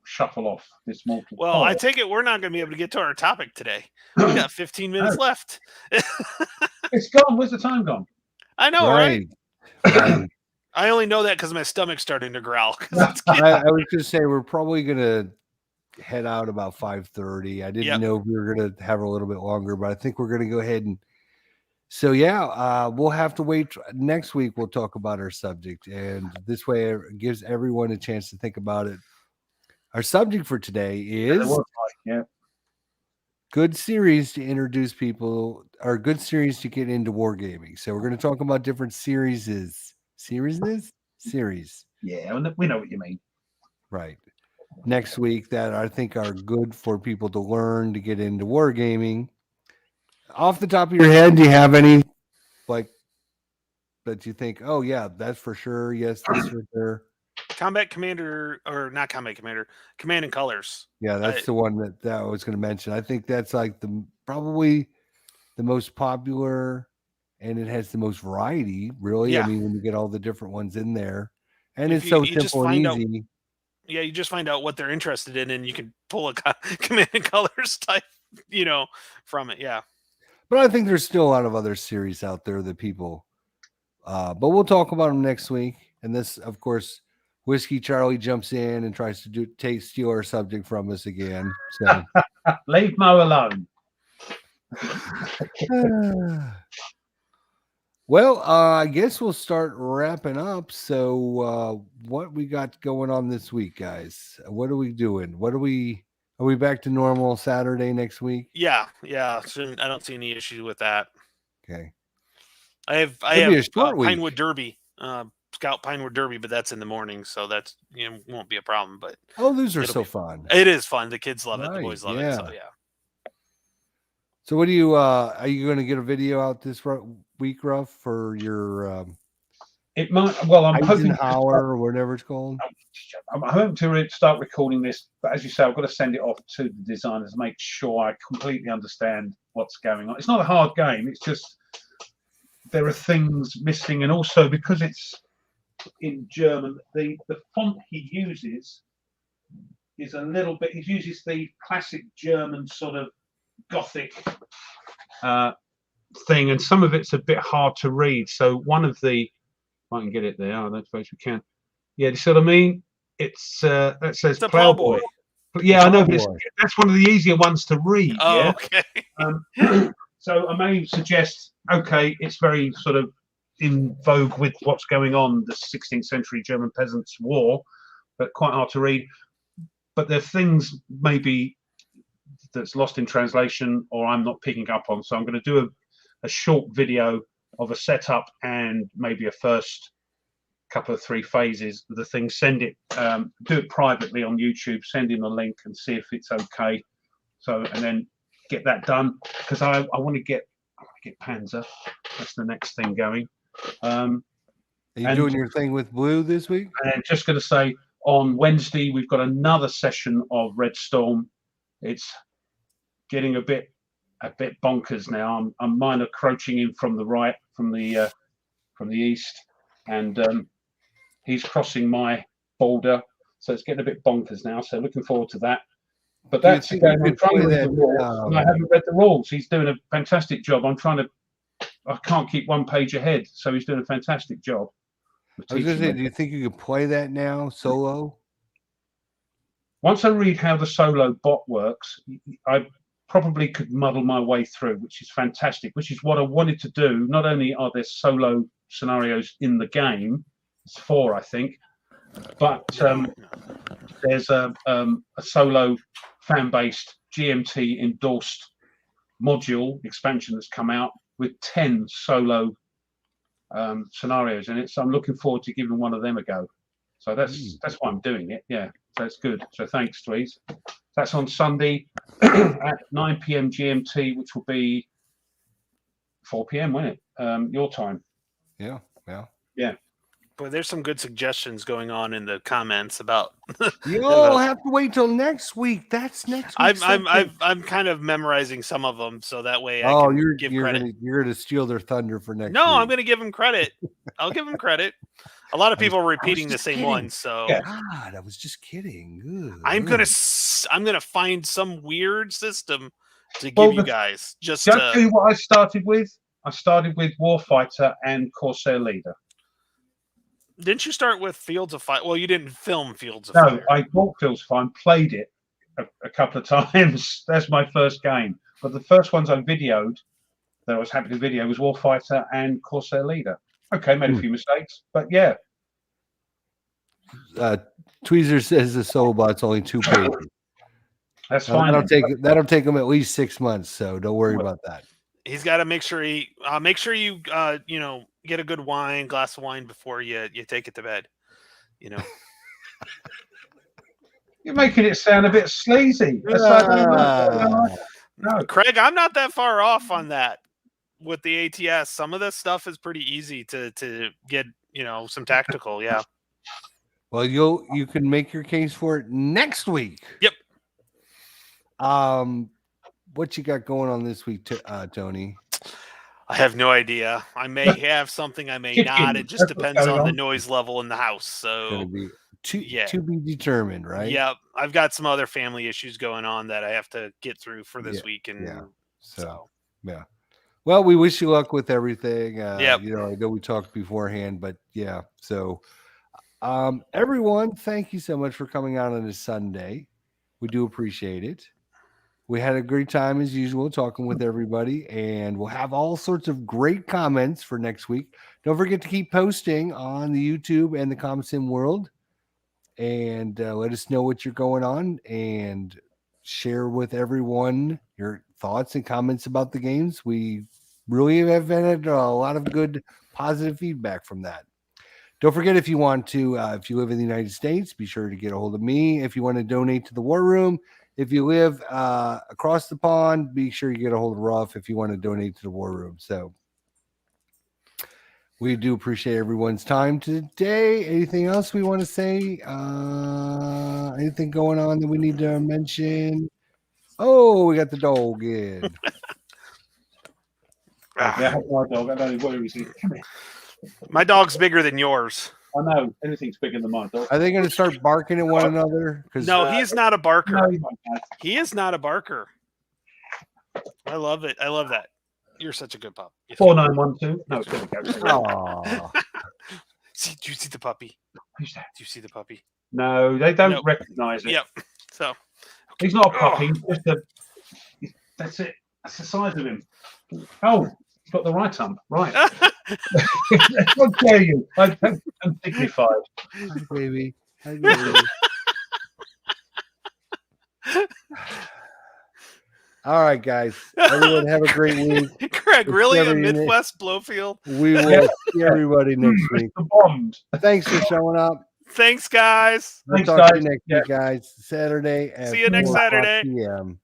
shuffle off this mortal. Well, I take it we're not going to be able to get to our topic today. We got 15 minutes left. It's gone. Where's the time gone? I know, right? I only know that because my stomach's starting to growl. I was going to say we're probably going to head out about 5:30. I didn't know we were going to have a little bit longer, but I think we're going to go ahead and. So we'll have to wait. Next week we'll talk about our subject, and this way it gives everyone a chance to think about it. Our subject for today is good series to introduce people, or good series to get into wargaming. So we're going to talk about different series. Yeah, we know what you mean. Right. Next week that I think are good for people to learn to get into wargaming. Off the top of your head, do you have any like that you think, oh yeah, that's for sure? Yes, that's for sure. Combat Commander, or not Combat Commander, Command and Colors. Yeah, that's the one that I was going to mention. I think that's like probably the most popular, and it has the most variety, really. Yeah. I mean, when you get all the different ones in there, and If it's so you just simple and find easy. Yeah, you just find out what they're interested in, and you can pull a Command and Colors type, from it. Yeah. But I think there's still a lot of other series out there that people. But we'll talk about them next week. And this, of course, Whiskey Charlie jumps in and tries to steal our subject from us again. So Leave Mo alone. Well, I guess we'll start wrapping up. So what we got going on this week, guys? What are we doing? Are we back to normal Saturday next week? Yeah. So I don't see any issue with that. Okay. I have Pinewood Derby, Scout Pinewood Derby, but that's in the morning, so that's won't be a problem. But those are so fun. It is fun. The kids love it. Right, The boys love it. So yeah. So what do you are you going to get a video out this week, Ruff, for your it might I'm hoping Eisenhower or whatever it's called? I'm hoping to start recording this, but as you say, I've got to send it off to the designers to make sure I completely understand what's going on. It's not a hard game, it's just there are things missing, and also because it's in German, the font he uses is a little bit, he uses the classic German sort of Gothic thing, and some of it's a bit hard to read. So one of the, if I can get it there, I don't suppose we can. Yeah, you see what I mean? It's that says Plowboy. Yeah, I know, but that's one of the easier ones to read. Oh, yeah? Okay. So I may suggest, okay, it's very sort of in vogue with what's going on, the 16th century German peasants' war, but quite hard to read. But there are things maybe that's lost in translation or I'm not picking up on. So I'm going to do a short video of a setup and maybe a first couple of 3 phases of the thing. Send it, do it privately on YouTube, send him a link and see if it's okay. So, and then get that done, because I want to get Panzer. That's the next thing going. Are you doing your thing with Blue this week? And just going to say, on Wednesday we've got another session of Red Storm. It's getting a bit bonkers now. I'm minor crouching in from the right, from the east, and he's crossing my border, so it's getting a bit bonkers now. So looking forward to that. But that's a game I'm trying to read the rules, and I haven't read the rules. He's doing a fantastic job. I can't keep one page ahead, so he's doing a fantastic job. I was going to say, do you think you could play that now solo? Once I read how the solo bot works, I probably could muddle my way through, which is fantastic, which is what I wanted to do. Not only are there solo scenarios in the game, it's 4, I think, but there's a solo fan-based GMT endorsed module expansion that's come out with 10 solo scenarios in it. So I'm looking forward to giving one of them a go. So that's why I'm doing it. Yeah, so it's good. So thanks, Dweez. That's on Sunday at 9 p.m. GMT, which will be 4 p.m., won't it? Your time. Yeah. Boy, there's some good suggestions going on in the comments about. You'll have to wait till next week. That's next week. I'm kind of memorizing some of them, so that way I can give credit. You're going to steal their thunder for next. No, week. I'm going to give them credit. I'll give them credit. A lot of people are repeating the same ones, so. Yeah. God, I was just kidding. Good. I'm gonna find some weird system to give you guys. Just I'll tell you what I started with. I started with Warfighter and Corsair Leader. Didn't you start with Fields of Fire? Well, you didn't film Fields of Fire. No, I bought Fields of Fire and played it a couple of times. That's my first game. But the first ones I videoed, that I was happy to video, was Warfighter and Corsair Leader. Okay, made a few mistakes, but yeah. Tweezer says the solo bot's only 2 pages. That's fine. That'll take him at least 6 months, so don't worry about that. He's got to make sure you get a good glass of wine before you take it to bed. You're making it sound a bit sleazy. No, Craig, I'm not that far off on that with the ATS. Some of this stuff is pretty easy to get, some tactical. Yeah. Well, you can make your case for it next week. Yep. What you got going on this week, Tony? I have no idea. I may have something, I may not. It just That's what's depends going on the on. noise level in the house. It's So gonna be yeah. to be determined, right? Yep. I've got some other family issues going on that I have to get through for this week, and yeah. so Yeah. Well, we wish you luck with everything. Yep. You know, I know we talked beforehand, but yeah. So, everyone, thank you so much for coming out on this Sunday. We do appreciate it. We had a great time as usual talking with everybody, and we'll have all sorts of great comments for next week. Don't forget to keep posting on the YouTube and the ComSim world, and let us know what you're going on, and share with everyone your thoughts and comments about the games. We really have had a lot of good positive feedback from that. Don't forget, if you want to, if you live in the United States, be sure to get a hold of me. If you want to donate to the War Room, if you live across the pond, be sure you get a hold of Ruff if you want to donate to the War Room. So we do appreciate everyone's time today. Anything else we want to say? Anything going on that we need to mention? Oh, we got the dog in. Yeah, my dog. I don't know where is he. Come here. my dog's bigger than yours. I know anything's bigger than my dog. Are they going to start barking at one another? No, he's not a barker. No, he won't, no. He is not a barker. I love it. I love that. You're such a good pup. 4912. No, there we go. Aw. See, do you see the puppy? Who's that? Do you see the puppy? No, they don't Nope. recognise it. Yep. So He's not a puppy. He's just a. That's it. That's the size of him. Oh, he's got the right arm. Right. How dare you? I'm dignified. Hi, baby. Hi, baby. All right, guys. Everyone have a great week. Craig, really a Discovery Unit. Midwest Blowfield? We will see everybody next week. The bombed. Thanks for showing up. Thanks, guys. We'll Thanks, talk to guys. you next week, guys. Saturday at See you next 4 o'clock Saturday. PM.